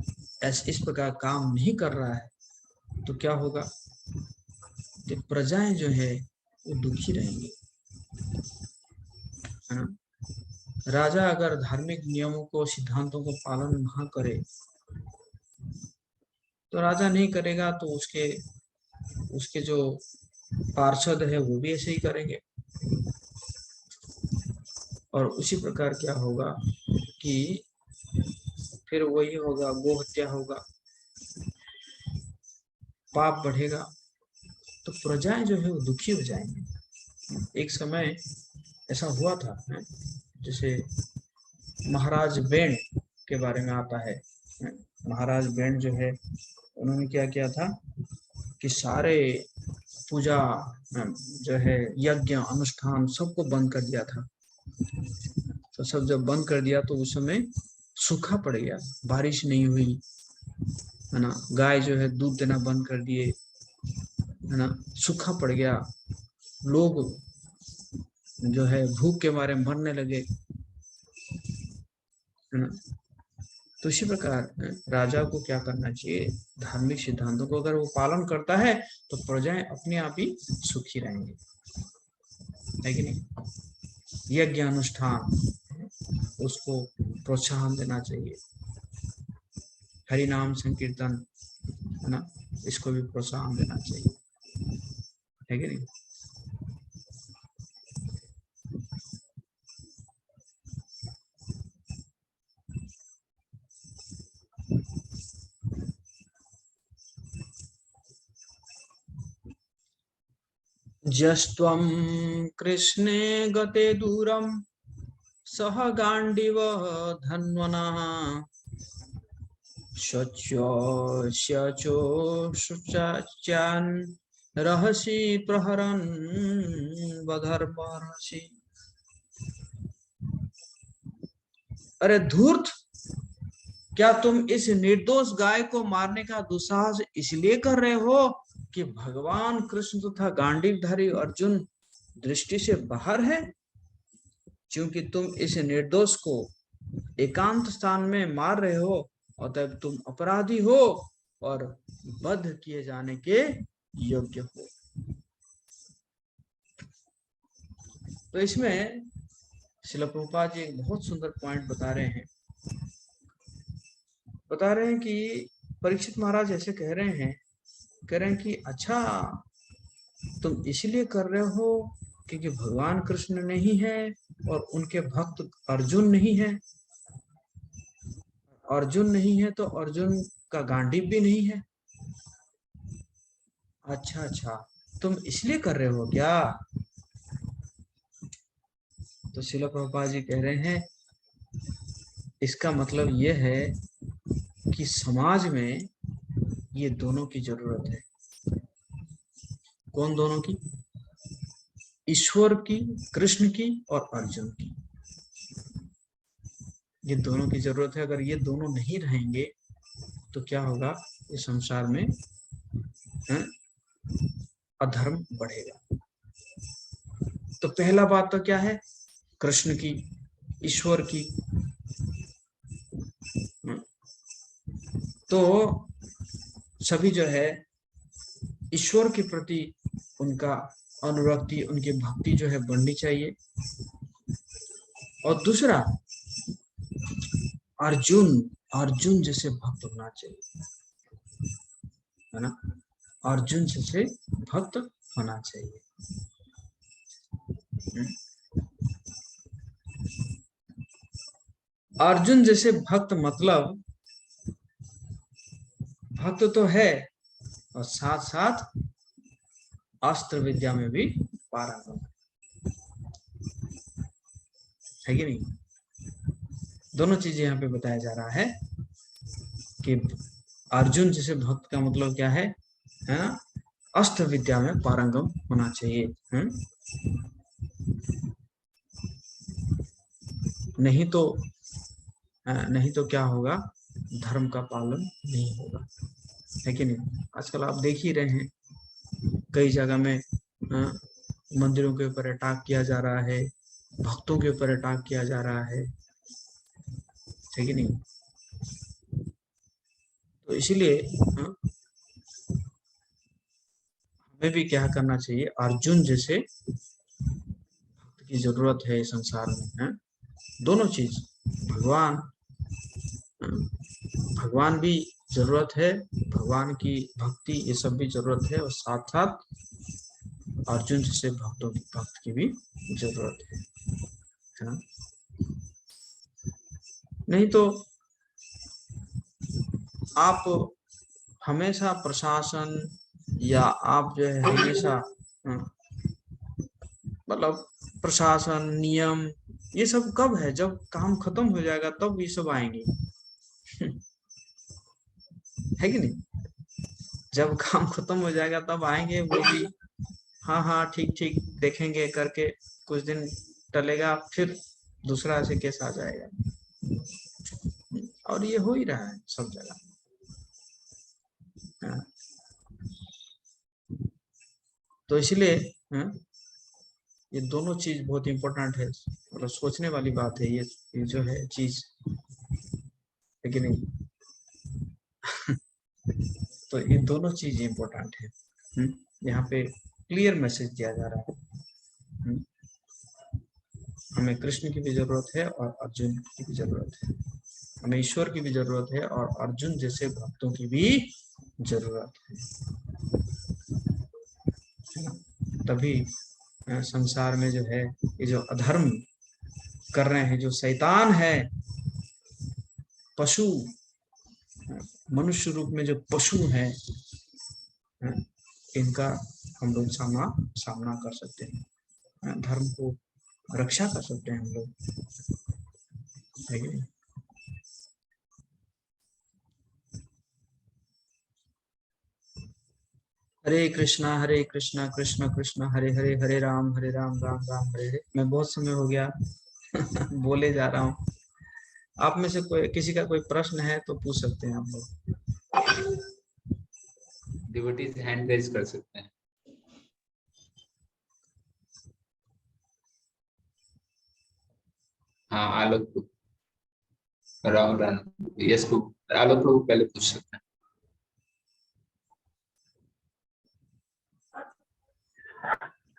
इस प्रकार काम नहीं कर रहा है तो क्या होगा? कि प्रजाएं जो है वो दुखी रहेंगी, है ना? राजा अगर धार्मिक नियमों को, सिद्धांतों को पालन ना करे तो राजा नहीं करेगा तो उसके जो पार्षद है वो भी ऐसे ही करेंगे, और उसी प्रकार क्या होगा कि फिर वही होगा, गो हत्या होगा, पाप बढ़ेगा, तो प्रजाएं जो है वो दुखी हो जाएंगे। एक समय ऐसा हुआ था, जैसे महाराज बेंड के बारे में आता है। महाराज बेंड जो है उन्होंने क्या किया था कि सारे पूजा जो है, यज्ञ अनुष्ठान सबको बंद कर दिया था। तो सब जब बंद कर दिया तो उस समय सूखा पड़ गया, बारिश नहीं हुई, है ना? गाय जो है दूध देना बंद कर दिए, है ना? सूखा पड़ गया, लोग जो है भूख के मारे मरने लगे, है ना? तो इसी प्रकार राजा को क्या करना चाहिए? धार्मिक सिद्धांतों को अगर वो पालन करता है तो प्रजाएं अपने आप ही सुखी रहेंगे, है कि नहीं? यज्ञ अनुष्ठान उसको प्रोत्साहन देना चाहिए, हरि नाम संकीर्तन, है ना, इसको भी प्रोत्साहन देना चाहिए, है कि नहीं? जस्त्वं कृष्णे गते दूरं सह गांडीव धन्वनः शुचान रहसि प्रहरन् वधर्महसि। अरे धूर्त, क्या तुम इस निर्दोष गाय को मारने का दुस्साहस इसलिए कर रहे हो कि भगवान कृष्ण तथा गांडीवधारी अर्जुन दृष्टि से बाहर है? क्योंकि तुम इस निर्दोष को एकांत स्थान में मार रहे हो, अतः तुम अपराधी हो और वध किए जाने के योग्य हो। तो इसमें श्रील प्रभुपाद जी एक बहुत सुंदर पॉइंट बता रहे हैं कि परीक्षित महाराज ऐसे कह रहे हैं कि अच्छा तुम इसलिए कर रहे हो क्योंकि भगवान कृष्ण नहीं है और उनके भक्त अर्जुन नहीं है, अर्जुन नहीं है तो अर्जुन का गांडीव भी नहीं है। अच्छा, तुम इसलिए कर रहे हो क्या? तो श्रील प्रभुपाद जी कह रहे हैं इसका मतलब यह है कि समाज में ये दोनों की जरूरत है। कौन दोनों की? ईश्वर की, कृष्ण की और अर्जुन की, ये दोनों की जरूरत है। अगर ये दोनों नहीं रहेंगे तो क्या होगा? इस संसार में अधर्म बढ़ेगा। तो पहला बात तो क्या है? कृष्ण की, ईश्वर की। तो सभी जो है ईश्वर के प्रति उनका अनुरक्ति, उनकी भक्ति जो है बढ़नी चाहिए। और दूसरा, अर्जुन जैसे भक्त होना चाहिए, है ना? अर्जुन जैसे भक्त होना चाहिए। अर्जुन जैसे भक्त मतलब भक्त तो है और साथ साथ अस्त्र विद्या में भी पारंगम है कि नहीं। दोनों चीजें यहाँ पे बताया जा रहा है कि अर्जुन जैसे भक्त का मतलब क्या है ना, अष्ट विद्या में पारंगम होना चाहिए। नहीं तो क्या होगा, धर्म का पालन नहीं होगा, है कि नहीं। आजकल आप देख ही रहे हैं कई जगह में मंदिरों के ऊपर अटैक किया जा रहा है, भक्तों के ऊपर अटैक किया जा रहा है कि नहीं। तो इसीलिए हमें भी क्या करना चाहिए, अर्जुन जैसे भक्त की जरूरत है संसार में। दोनों चीज, भगवान भी जरूरत है, भगवान की भक्ति ये सब भी जरूरत है, और साथ साथ अर्जुन जैसे भक्त की भी जरूरत है ना। नहीं तो आप हमेशा प्रशासन या आप जो है हमेशा मतलब प्रशासन नियम ये सब कब है, जब काम खत्म हो जाएगा तब ये सब आएंगे है कि नहीं। जब काम खत्म हो जाएगा तब आएंगे वो भी, हाँ ठीक देखेंगे करके, कुछ दिन टलेगा फिर दूसरा ऐसे केस आ जाएगा, और ये हो ही रहा है सब जगह। तो इसलिए ये दोनों चीज बहुत इंपॉर्टेंट है, मतलब सोचने वाली बात है ये जो है चीज, है कि नहीं तो ये दोनों चीज इंपॉर्टेंट है। यहाँ पे क्लियर मैसेज दिया जा रहा है, हमें कृष्ण की भी जरूरत है और अर्जुन की भी जरूरत है, हमें ईश्वर की भी जरूरत है और अर्जुन जैसे भक्तों की भी जरूरत है ना। तभी संसार में जो है ये जो अधर्म कर रहे हैं, जो शैतान है, पशु मनुष्य रूप में जो पशु है, इनका हम लोग सामना कर सकते हैं, धर्म को रक्षा कर सकते हैं हम लोग, है कि नहीं? हरे कृष्णा कृष्ण कृष्ण हरे हरे, हरे राम राम राम हरे हरे। मैं बहुत समय हो गया बोले जा रहा हूँ। आप में से किसी का कोई प्रश्न है तो पूछ सकते हैं आप लोग। डिवोटीज हैंड रेज कर सकते हैं। हाँ आलोक राहुल यस आलोक प्रभु पहले पूछ सकते हैं।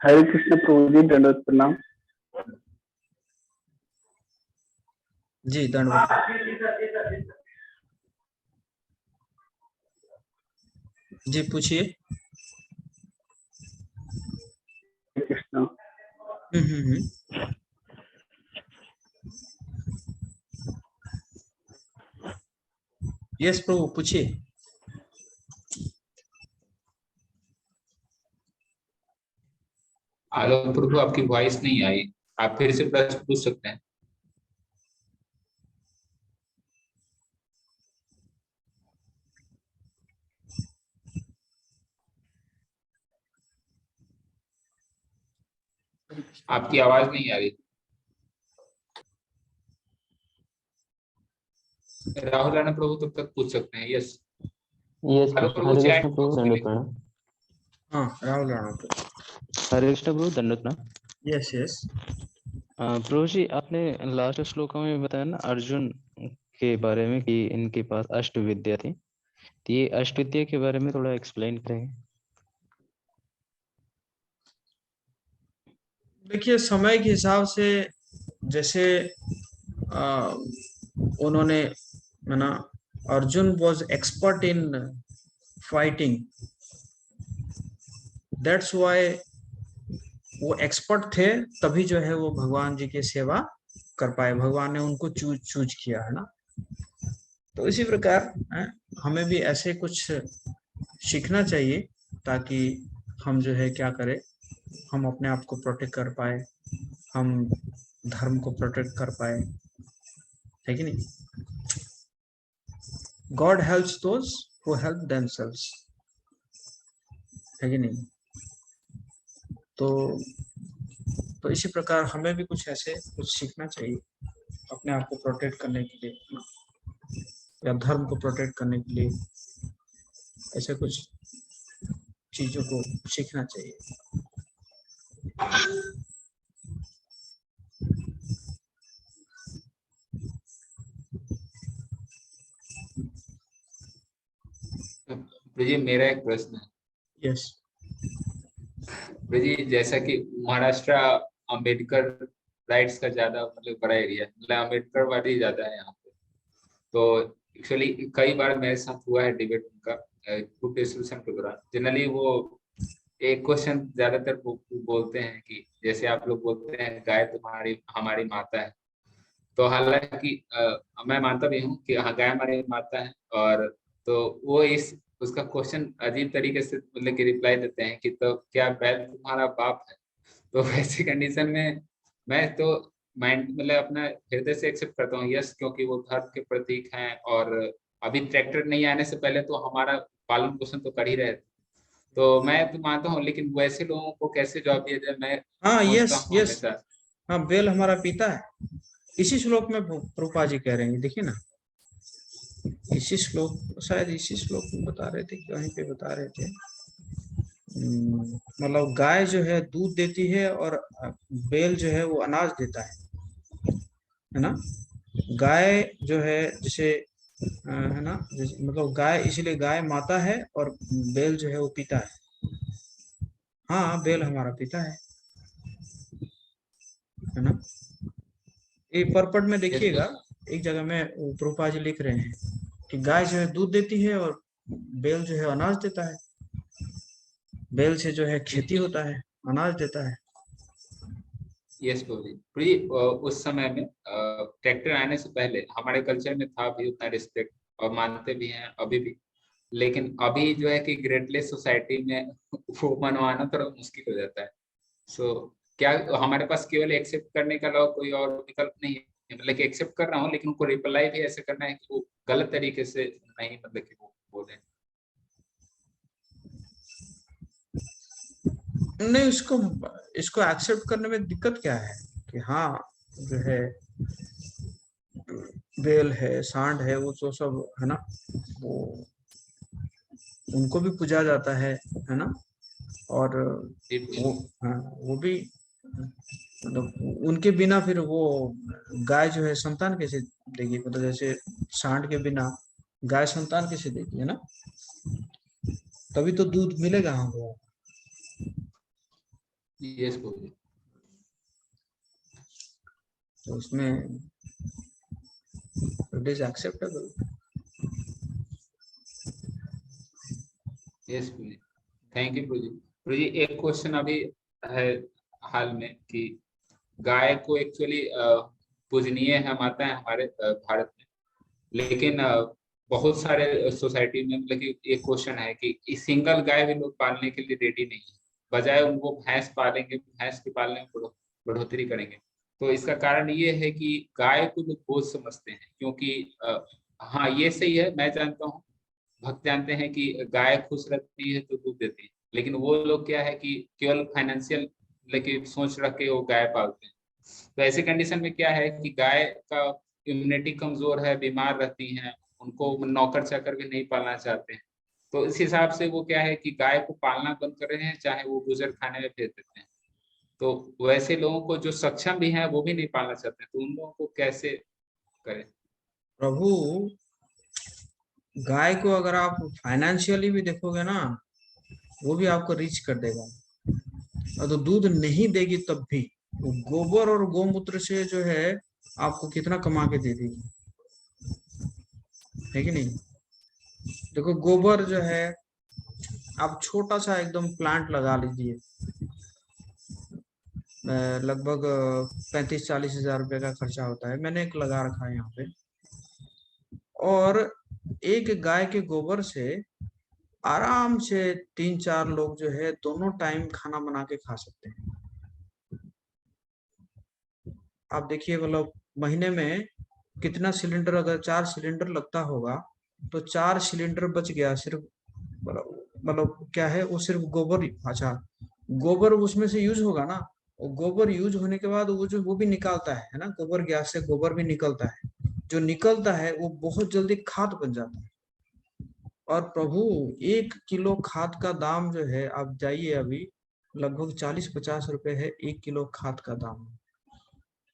हरे कृष्ण प्रभु जी, दंडवत प्रणाम। जी दंडवत। जी पूछिए। कृष्ण यस प्रभु पूछिए। आलोक प्रभु आपकी वॉइस नहीं आई, आप फिर से प्रश्न पूछ सकते हैं। आपकी आवाज नहीं आ रही। राहुल राणा प्रभु तब तक पूछ सकते हैं। यस हरे कृष्ण प्रभु दंडवत प्रणाम। हाँ राहुल राणा प्रभु। हरे कृष्ण प्रभु दंडवत प्रणाम। यस यस प्रभु जी, आपने लास्ट श्लोकों में बताया ना अर्जुन के बारे में कि इनके पास अष्ट विद्या थी, तो ये अष्ट विद्या के बारे में थोड़ा एक्सप्लेन करेंगे। देखिए समय के हिसाब से जैसे उन्होंने है ना, Arjun was expert in fighting, that's why वो एक्सपर्ट थे, तभी जो है वो भगवान जी की सेवा कर पाए, भगवान ने उनको चूज किया है ना। तो इसी प्रकार हमें भी ऐसे कुछ सीखना चाहिए ताकि हम जो है क्या करें, हम अपने आप को प्रोटेक्ट कर पाए, हम धर्म को प्रोटेक्ट कर पाए, है कि नहीं? God helps those who help themselves, है कि नहीं? तो इसी प्रकार हमें भी कुछ ऐसे कुछ सीखना चाहिए अपने आप को प्रोटेक्ट करने के लिए, या धर्म को प्रोटेक्ट करने के लिए, ऐसे कुछ चीजों को सीखना चाहिए। जी मेरा एक प्रश्न है। यस। जी जैसा कि महाराष्ट्र अम्बेडकर राइट्स का ज्यादा मतलब बड़ा एरिया है, मतलब अम्बेडकर वादी ज्यादा है यहाँ पे। तो एक्चुअली कई बार मेरे साथ हुआ है डिबेट उनका ग्रुप डिस्कशन के दौरान। जनरली वो एक क्वेश्चन ज्यादातर बोलते हैं कि जैसे आप लोग बोलते हैं गाय तुम्हारी हमारी माता है, तो हालांकि मैं मानता भी हूँ कि हाँ गाय हमारी माता है, और तो वो इस उसका क्वेश्चन अजीब तरीके से मतलब कि रिप्लाई देते हैं कि तो क्या बैल तुम्हारा बाप है। तो वैसी कंडीशन में मैं तो माइंड मतलब अपना हृदय से एक्सेप्ट करता हूँ यस, क्योंकि वो धर्म के प्रतीक हैं, और अभी ट्रैक्टर नहीं आने से पहले तो हमारा पालन पोषण तो कर ही रहे थे। तो मैं तो मानता हूँ, लेकिन वैसे लोगों को कैसे जवाब दिया जाए, मैं हाँ, सोचता यस हूँ यस, हमेशा। हाँ, बैल हमारा पिता है। इसी श्लोक में प्रभुपाद जी कह रहे हैं, देखिए ना, इसी श्लोक, शायद इसी श्लोक में बता रहे थे, कहीं पे बता रहे थे। मतलब गाय जो है दूध देती है और बैल जो है वो अनाज देता है ना? गाय जो है जैसे है ना, मतलब गाय, इसलिए गाय माता है और बैल जो है वो पिता है। हाँ, बैल हमारा पिता है ना? ये परपट में यस देखिएगा, एक जगह में प्रभुपाद जी लिख रहे हैं कि गाय जो है दूध देती है और बैल जो है अनाज देता है। बैल से जो है खेती होता है, अनाज देता है। यस प्रभु जी, उस समय में ट्रैक्टर आने से पहले हमारे कल्चर में था भी उतना रिस्पेक्ट, और मानते भी हैं अभी भी। लेकिन अभी जो है कि ग्रेडलेस सोसाइटी में वो मनवाना थोड़ा मुश्किल हो जाता है। सो क्या हमारे पास केवल एक्सेप्ट करने का अलावा कोई और विकल्प नहीं है? मतलब कि एक्सेप्ट कर रहा हूँ, लेकिन उनको रिप्लाई भी ऐसे करना है कि वो गलत तरीके से नहीं, मतलब कि वो बोले। नहीं, इसको एक्सेप्ट करने में दिक्कत क्या है कि हाँ जो है बैल है, सांड है, वो तो सब है ना, वो उनको भी पूजा जाता है ना? और जी प्रभु वो, जी। हाँ, वो भी मतलब उनके बिना फिर वो गाय जो है संतान कैसे देगी? मतलब जैसे सांड के बिना गाय संतान कैसे देगी, है ना? तभी तो दूध मिलेगा हमको। यस प्रभु जी। तो उसमें it is acceptable. Yes Prabhu ji, thank you Prabhu ji. Prabhu ji एक क्वेश्चन अभी है हाल में कि गाय को एक्चुअली पूजनीय है, माता है हमारे भारत में। लेकिन बहुत सारे सोसाइटी में मतलब कि एक क्वेश्चन है कि सिंगल गाय भी लोग पालने के लिए रेडी नहीं है, बजाय उनको भैंस पालेंगे, भैंस के पालने में बढ़ोतरी करेंगे। तो इसका कारण ये है कि गाय को लोग बोझ समझते हैं, क्योंकि हाँ ये सही है, मैं जानता हूँ, भक्त जानते हैं कि गाय खुश रहती है तो दूध देती है। लेकिन वो लोग क्या है कि केवल फाइनेंशियल लेकिन सोच रख के वो गाय पालते हैं। तो ऐसे कंडीशन में क्या है कि गाय का इम्यूनिटी कमजोर है, बीमार रहती हैं, उनको नौकर चाकर भी नहीं पालना चाहते हैं। तो इस हिसाब से वो क्या है कि गाय को पालना बंद कर रहे हैं, चाहे वो गुजर खाने में भेज देते हैं। तो वैसे लोगों को जो सक्षम भी हैं वो भी नहीं पालना चाहते हैं, तो उन लोगों को कैसे करें? प्रभु, गाय को अगर आप फाइनेंशियली भी देखोगे ना, वो भी आपको रीच कर देगा, और तो दूध नहीं देगी तब भी वो गोबर और गोमूत्र से जो है आपको कितना कमा के दे देगी, है कि नहीं? देखो, गोबर जो है, आप छोटा सा एकदम प्लांट लगा लीजिए, लगभग 35-40 हजार रुपए का खर्चा होता है। मैंने एक लगा रखा है यहाँ पे, और एक गाय के गोबर से आराम से 3-4 लोग जो है दोनों टाइम खाना बना के खा सकते हैं। आप देखिए मतलब महीने में कितना सिलेंडर, अगर 4 सिलेंडर लगता होगा तो 4 सिलेंडर बच गया सिर्फ, मतलब क्या है वो सिर्फ गोबर, अच्छा गोबर उसमें से यूज होगा ना, और गोबर यूज होने के बाद वो जो वो भी निकालता है ना, गोबर गैस से गोबर भी निकलता है, जो निकलता है वो बहुत जल्दी खाद बन जाता है। और प्रभु 1 किलो खाद का दाम जो है, आप जाइए अभी लगभग 40-50 रुपए है 1 किलो खाद का दाम।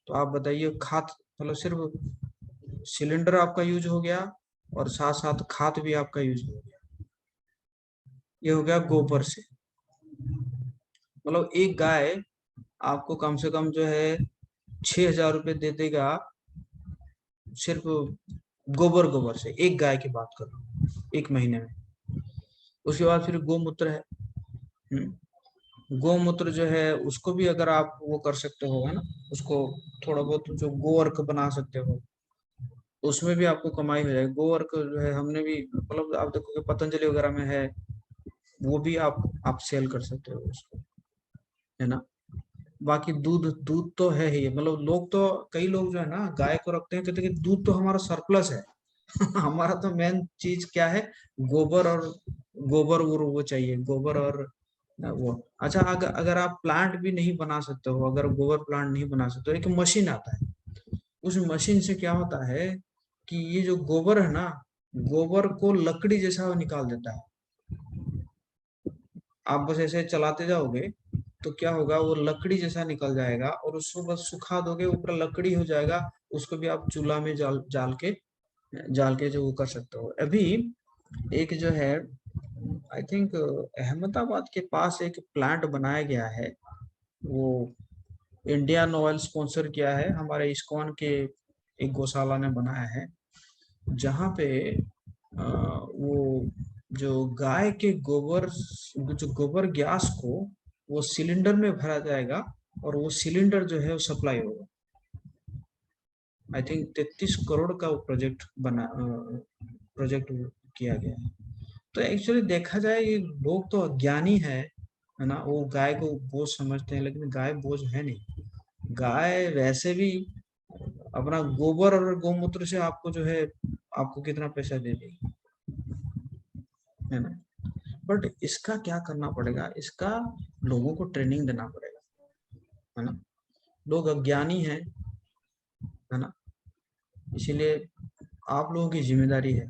तो आप बताइए खाद, मतलब सिर्फ सिलेंडर आपका यूज हो गया और साथ साथ खाद भी आपका यूज हो गया। ये हो गया गोबर से। मतलब एक गाय आपको कम से कम जो है 6,000 रुपये दे देगा, सिर्फ गोबर, गोबर से, एक गाय की बात कर रहा हूँ, एक महीने में। उसके बाद फिर गोमूत्र है। गोमूत्र जो है उसको भी अगर आप वो कर सकते हो, है ना, उसको थोड़ा बहुत जो गोवर्क बना सकते हो, उसमें भी आपको कमाई हो जाएगी। गोवर्क जो है हमने भी, मतलब आप देखोगे पतंजलि वगैरह में है, वो भी आप सेल कर सकते हो उसको, है ना। बाकी दूध, दूध तो है ही, मतलब लोग तो, कई लोग जो है ना गाय को रखते हैं, कहते हैं कि दूध तो हमारा सरप्लस है। हमारा तो मेन चीज क्या है, गोबर, और गोबर वो चाहिए, गोबर और वो। अच्छा अगर अगर आप प्लांट भी नहीं बना सकते हो, अगर गोबर प्लांट नहीं बना सकते हो, एक मशीन आता है, उस मशीन से क्या होता है कि ये जो गोबर है ना, गोबर को लकड़ी जैसा निकाल देता है। आप बस ऐसे चलाते जाओगे तो क्या होगा, वो लकड़ी जैसा निकल जाएगा, और उसको बस सुखा दोगे, ऊपर लकड़ी हो जाएगा। उसको भी आप चूल्हा में जाल के जो वो कर सकते हो। अभी एक जो है, आई थिंक अहमदाबाद के पास एक प्लांट बनाया गया है, वो इंडियन ऑयल स्पॉन्सर किया है, हमारे इस्कॉन के एक गौशाला ने बनाया है, जहाँ पे वो जो गाय के गोबर, जो गोबर गैस को वो सिलेंडर में भरा जाएगा, और वो सिलेंडर जो है वो सप्लाई होगा। आई थिंक 33 करोड़ का वो प्रोजेक्ट किया गया है। तो एक्चुअली देखा जाए, ये लोग तो अज्ञानी है ना, वो गाय को बोझ समझते हैं, लेकिन गाय बोझ है नहीं। गाय वैसे भी अपना गोबर और गौमूत्र से आपको जो है, आपको कितना पैसा दे देगी, है ना। बट इसका क्या करना पड़ेगा, इसका लोगों को ट्रेनिंग देना पड़ेगा, है ना। लोग अज्ञानी है ना, इसीलिए आप लोगों की जिम्मेदारी है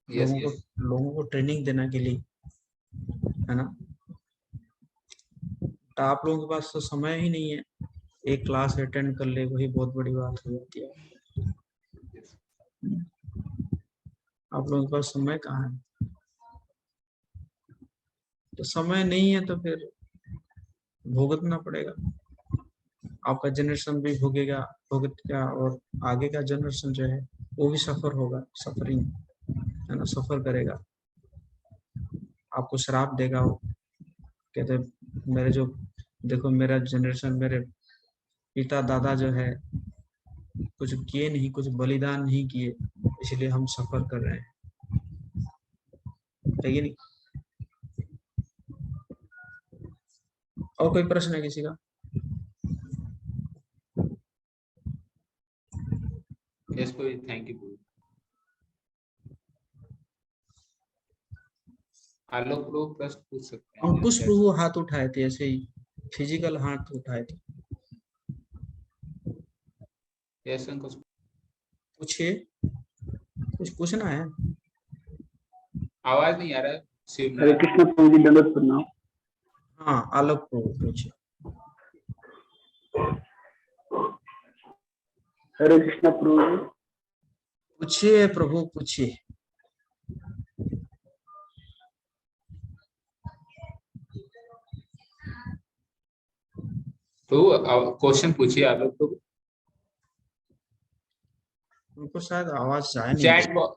यस लोगों को यस लोगों को ट्रेनिंग देने के लिए, है ना। तो आप लोगों के पास तो समय ही नहीं है, एक क्लास अटेंड कर ले वही बहुत बड़ी बात हो जाती है। आप लोगों के पास समय कहाँ है, तो समय नहीं है तो फिर भुगतना पड़ेगा। आपका जनरेशन भी भुगतेगा, और आगे का जनरेशन जो है वो भी सफर होगा, सफरिंग, है ना, सफर करेगा। आपको श्राप देगा वो, कहते मेरे जो, देखो मेरा जनरेशन, मेरे पिता दादा जो है कुछ किए नहीं, कुछ बलिदान नहीं किए, इसलिए हम सफर कर रहे हैं, है कि नहीं। और कोई प्रश्न है किसी का? यस प्रभु, थैंक यू प्रभु। आलोक प्रभु प्रश्न पूछ सकते हैं अंकुश चैट प्रभु से। हाथ उठाए थे, ऐसे ही फिजिकल हाथ उठाए थे। यस अंकुश। पूछिए, कुछ पूछना है? आवाज नहीं आ रहा है शिव हरे नारायण। कृष्ण प्रभु जी, दंडवत प्रणाम। हाँ आलोक प्रभु पूछिए। हरे कृष्ण प्रभु जी। पूछिए प्रभु पूछिए। तो क्वेश्चन पूछिए आलोक प्रभु। उनको शायद आवाज जाए नहीं रही।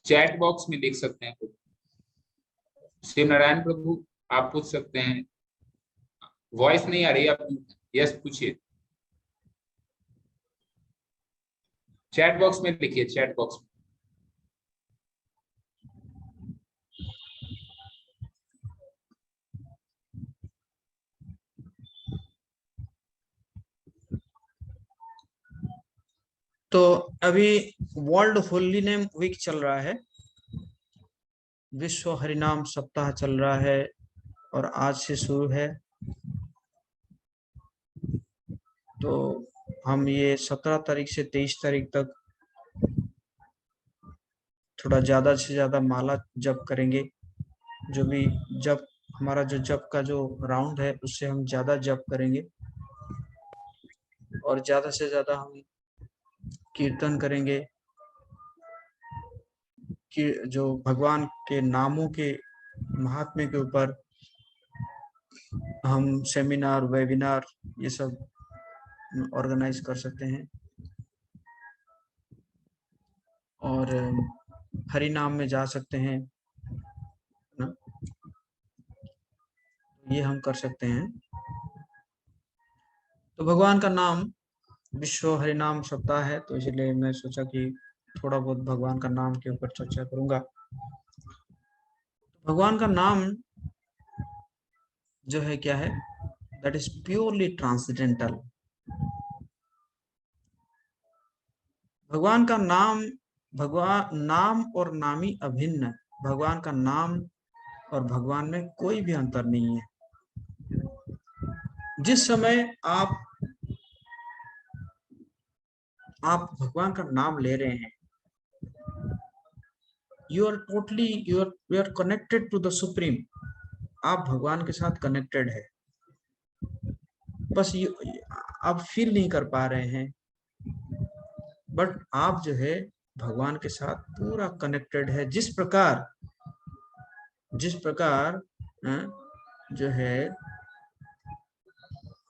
चैट बॉक्स में लिख सकते हैं प्रभु। शिव नारायण प्रभु आप पूछ सकते हैं। वॉइस नहीं आ रही है आप। यस पूछिए। चैट बॉक्स में लिखिए, चैट बॉक्स में। तो अभी वर्ल्ड होली नेम वीक चल रहा है, विश्व हरिनाम सप्ताह चल रहा है और आज से शुरू है। तो हम ये 17 तारीख से 23 तारीख तक थोड़ा ज्यादा से ज्यादा माला जप करेंगे। जो भी जप, हमारा जो जप का जो राउंड है उससे हम ज्यादा जप करेंगे और ज्यादा से ज्यादा हम कीर्तन करेंगे कि जो भगवान के नामों के महात्म्य के ऊपर हम सेमिनार, वेबिनार ये सब ऑर्गेनाइज कर सकते हैं और हरि नाम में जा सकते हैं ना, ये हम कर सकते हैं। तो भगवान का नाम, विश्व हरि नाम सप्ताह है, तो इसलिए मैं सोचा कि थोड़ा बहुत भगवान का नाम के ऊपर चर्चा करूंगा। भगवान का नाम जो है क्या है, दैट इज प्योरली ट्रांसेंडेंटल। भगवान का नाम, भगवान नाम और नामी अभिन्न, भगवान का नाम और भगवान में कोई भी अंतर नहीं है। जिस समय आप भगवान का नाम ले रहे हैं, you are totally you are connected to the supreme. आप भगवान के साथ कनेक्टेड है, बस आप फील नहीं कर पा रहे हैं, बट आप जो है भगवान के साथ पूरा कनेक्टेड है। जिस प्रकार जो है,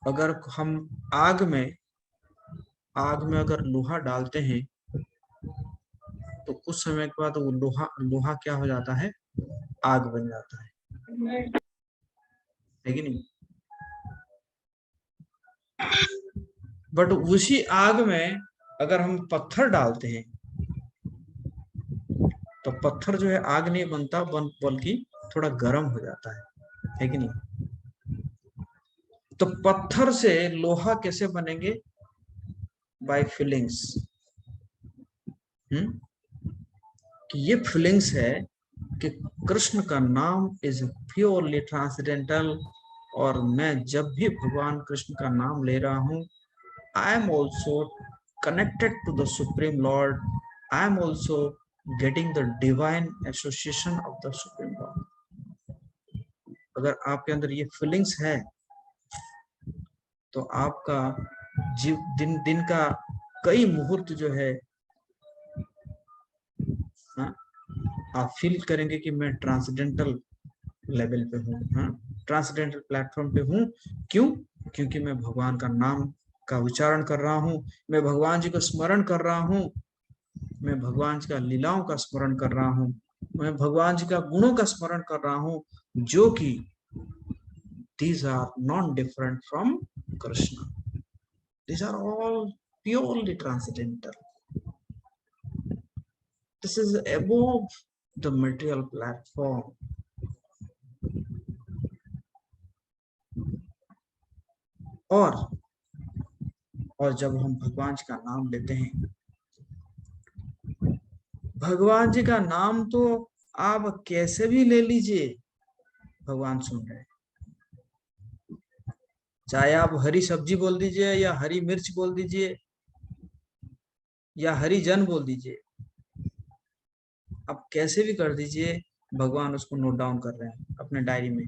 अगर हम आग में अगर लोहा डालते हैं तो कुछ समय के बाद वो लोहा क्या हो जाता है, आग बन जाता है कि नहीं। बट उसी आग में अगर हम पत्थर डालते हैं तो पत्थर जो है आग नहीं बनता, बल्कि थोड़ा गर्म हो जाता है कि नहीं। तो पत्थर से लोहा कैसे बनेंगे, बाय फीलिंग्स। कि ये फीलिंग्स है कि कृष्ण का नाम इज प्योरली ट्रांसेंडेंटल, और मैं जब भी भगवान कृष्ण का नाम ले रहा हूं, I am also connected to the Supreme Lord. I am also getting the divine association of the Supreme Lord. अगर आपके अंदर ये फीलिंग्स है तो आपका दिन का कई मुहूर्त जो है आप फील करेंगे कि मैं ट्रांसेंडेंटल लेवल पे हूँ, ट्रांसेंडेंटल प्लेटफॉर्म पे हूँ। क्यों? क्योंकि मैं भगवान का नाम का उच्चारण कर रहा हूँ, मैं भगवान जी को स्मरण कर रहा हूँ, मैं भगवान जी का लीलाओं का स्मरण कर रहा हूँ, मैं भगवान जी का गुणों का स्मरण कर रहा हूँ, जो कि these are non different from Krishna. These are all purely transcendental. This is above the material platform. और जब हम भगवान जी का नाम लेते हैं, भगवान जी का नाम तो आप कैसे भी ले लीजिए, भगवान सुन रहे हैं। चाहे आप हरी सब्जी बोल दीजिए या हरी मिर्च बोल दीजिए या हरी जन बोल दीजिए, आप कैसे भी कर दीजिए, भगवान उसको नोट डाउन कर रहे हैं अपने डायरी में,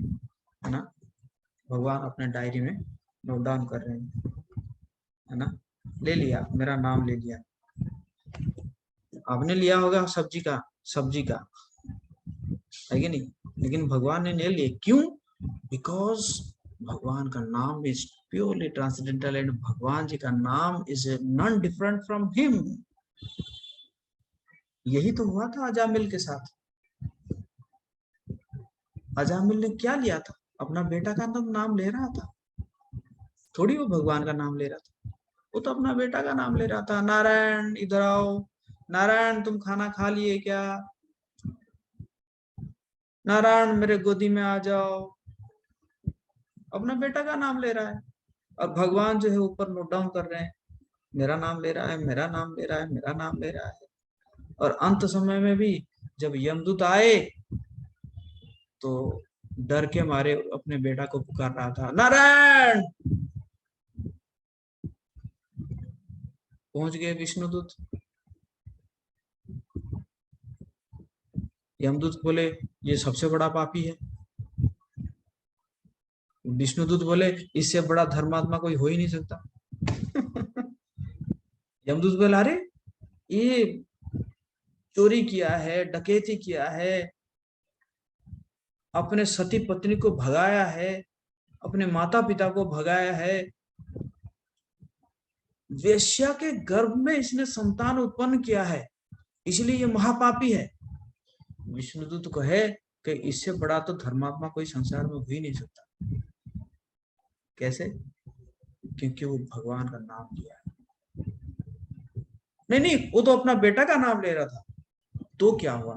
है ना। भगवान अपने डायरी में नोट डाउन कर रहे हैं, है ना। ले लिया, मेरा नाम ले लिया, आपने लिया होगा सब्जी का, है कि नहीं, लेकिन भगवान ने ले लिया। क्यों? बिकॉज भगवान का नाम इज प्योरली ट्रांसेंडेंटल एंड भगवान जी का नाम is non different from him. यही तो हुआ था अजामिल के साथ। अजामिल ने क्या लिया था, अपना बेटा का नाम ले रहा था, थोड़ी वो भगवान का नाम ले रहा था, वो तो अपना बेटा का नाम ले रहा था। नारायण इधर आओ, नारायण तुम खाना खा लिए क्या, नारायण मेरे गोदी में आ जाओ, अपना बेटा का नाम ले रहा है। और भगवान जो है ऊपर नोट डाउन कर रहे हैं मेरा नाम ले रहा है, मेरा नाम ले रहा है, मेरा नाम ले रहा है। और अंत समय में भी जब यमदूत आए तो डर के मारे अपने बेटा को पुकार रहा था, नारायण। पहुंच गए विष्णुदूत। यमदूत बोले ये सबसे बड़ा पापी है। विष्णुदूत बोले इससे बड़ा धर्मात्मा कोई हो ही नहीं सकता। यमदूत बोला अरे ये चोरी किया है, डकैती किया है, अपने सती पत्नी को भगाया है, अपने माता पिता को भगाया है, वेश्या के गर्भ में इसने संतान उत्पन्न किया है, इसलिए ये महापापी है। विष्णुदूत कहे कि इससे बड़ा तो धर्मात्मा कोई संसार में हो ही नहीं सकता। कैसे? क्योंकि वो भगवान का नाम लिया। नहीं, वो तो अपना बेटा का नाम ले रहा था। तो क्या हुआ?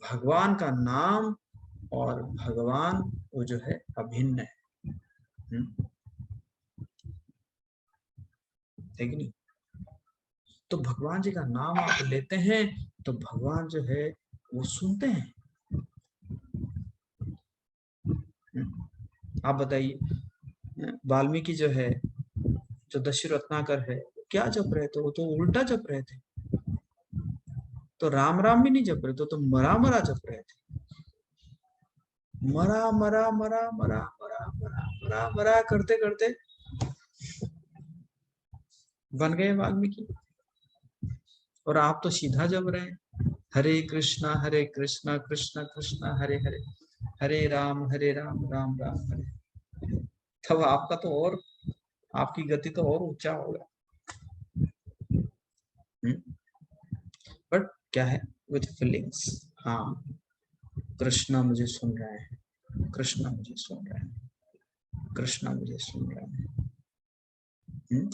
भगवान का नाम और भगवान वो जो है अभिन्न है। है कि नहीं? तो भगवान जी का नाम आप लेते हैं तो भगवान जो है वो सुनते हैं। आप बताइए, वाल्मीकि जो है, जो दशरथ रत्नाकर है, क्या जप रहे थे? वो तो उल्टा जप रहे थे। तो राम राम भी नहीं जप रहे थे, तो मरा मरा जप रहे थे। मरा मरा मरा मरा मरा मरा मरा मरा करते करते बन गए वाल्मीकि। और आप तो सीधा जप रहे हैं, हरे कृष्णा कृष्णा कृष्णा हरे हरे, हरे राम राम राम हरे। तब आपका तो और, आपकी गति तो और ऊंचा होगा। बट क्या है? With feelings. हाँ, कृष्णा मुझे सुन रहे हैं, कृष्णा मुझे सुन रहे हैं, कृष्णा मुझे सुन रहे हैं।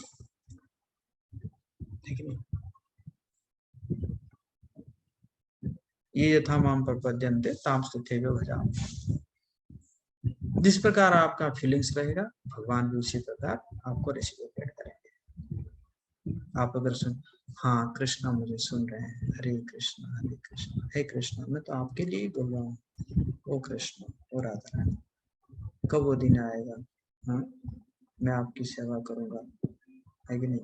ठीक है? ये यथा माम प्रपद्यन्ते ताम स्तुत्येव भजामि। जिस प्रकार आपका फीलिंग्स रहेगा, भगवान भी उसी प्रकार आपको रेसिप्रोकेट करेंगे। आप अगर सुन, हाँ कृष्णा मुझे सुन रहे हैं, हरे कृष्णा हे कृष्णा, मैं तो आपके लिए ही बोल रहा हूँ, ओ कृष्ण, ओ राधा रानी, कब वो दिन आएगा, हाँ मैं आपकी सेवा करूंगा, है कि नहीं?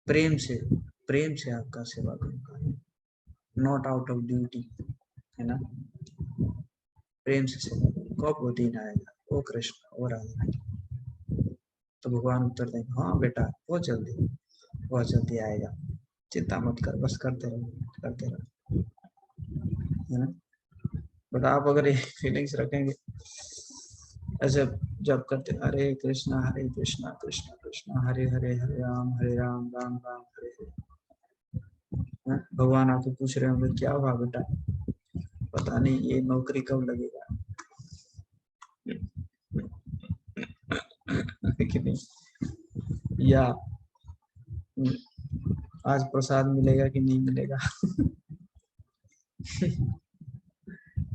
प्रेम से आपका सेवा करूंगा, नॉट आउट ऑफ ड्यूटी, है ना? प्रेम से सेवा, कब वो दिन आएगा, ओ कृष्ण, ओ राधा रानी। तो भगवान उत्तर देंगे, हाँ बेटा बहुत जल्दी आएगा, चिंता मत कर, बस करते रहो, है ना? बट आप अगर ये फीलिंग्स रखेंगे ऐसे जब करते, हरे कृष्णा कृष्णा कृष्णा हरे हरे, हरे राम राम राम हरे हरे, भगवान आपको पूछ रहे होंगे क्या हुआ बेटा, पता नहीं ये नौकरी कब लगेगा, कि नहीं? या आज प्रसाद मिलेगा कि नहीं मिलेगा।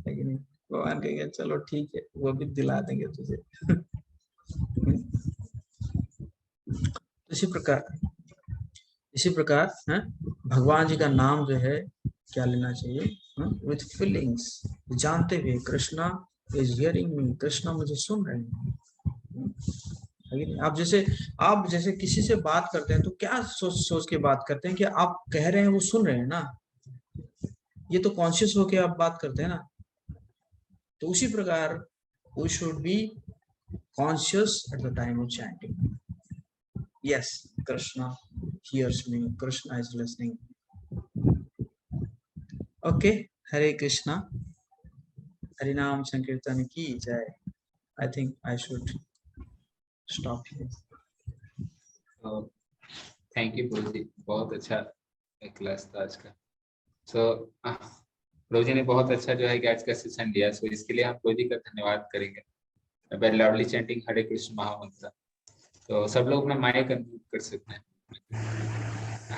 लेकिन भगवान कहेंगे चलो ठीक है, वो भी दिला देंगे तुझे। इसी प्रकार है, भगवान जी का नाम जो है क्या लेना चाहिए? विथ फीलिंग्स, जानते हुए Krishna is hearing me, Krishna मुझे सुन रहे हैं। आप जैसे किसी से बात करते हैं तो क्या सोच के बात करते हैं कि आप कह रहे हैं वो सुन रहे हैं ना, ये तो कॉन्शियस होके आप बात करते हैं ना। तो उसी प्रकार we should be conscious at the time of chanting. Yes, Krishna hears me, Krishna is listening. Okay, Hare Krishna, Hari Naam Sankirtan की जय। I think I should stop here. Thank you Prabhu ji, बहुत अच्छा क्लास था आज का। सो प्रभु जी ने बहुत अच्छा जो है आज का सेशन दिया, सो इसके लिए हम प्रभु जी का धन्यवाद करेंगे। वेरी लवली चैंटिंग हरे कृष्ण महामंत्र। तो सब लोग अपना माइक अनम्यूट कर सकते हैं।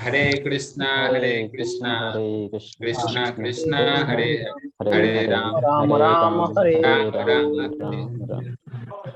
हरे कृष्णा कृष्णा कृष्णा हरे हरे, हरे राम राम राम हरे राम राम हरे।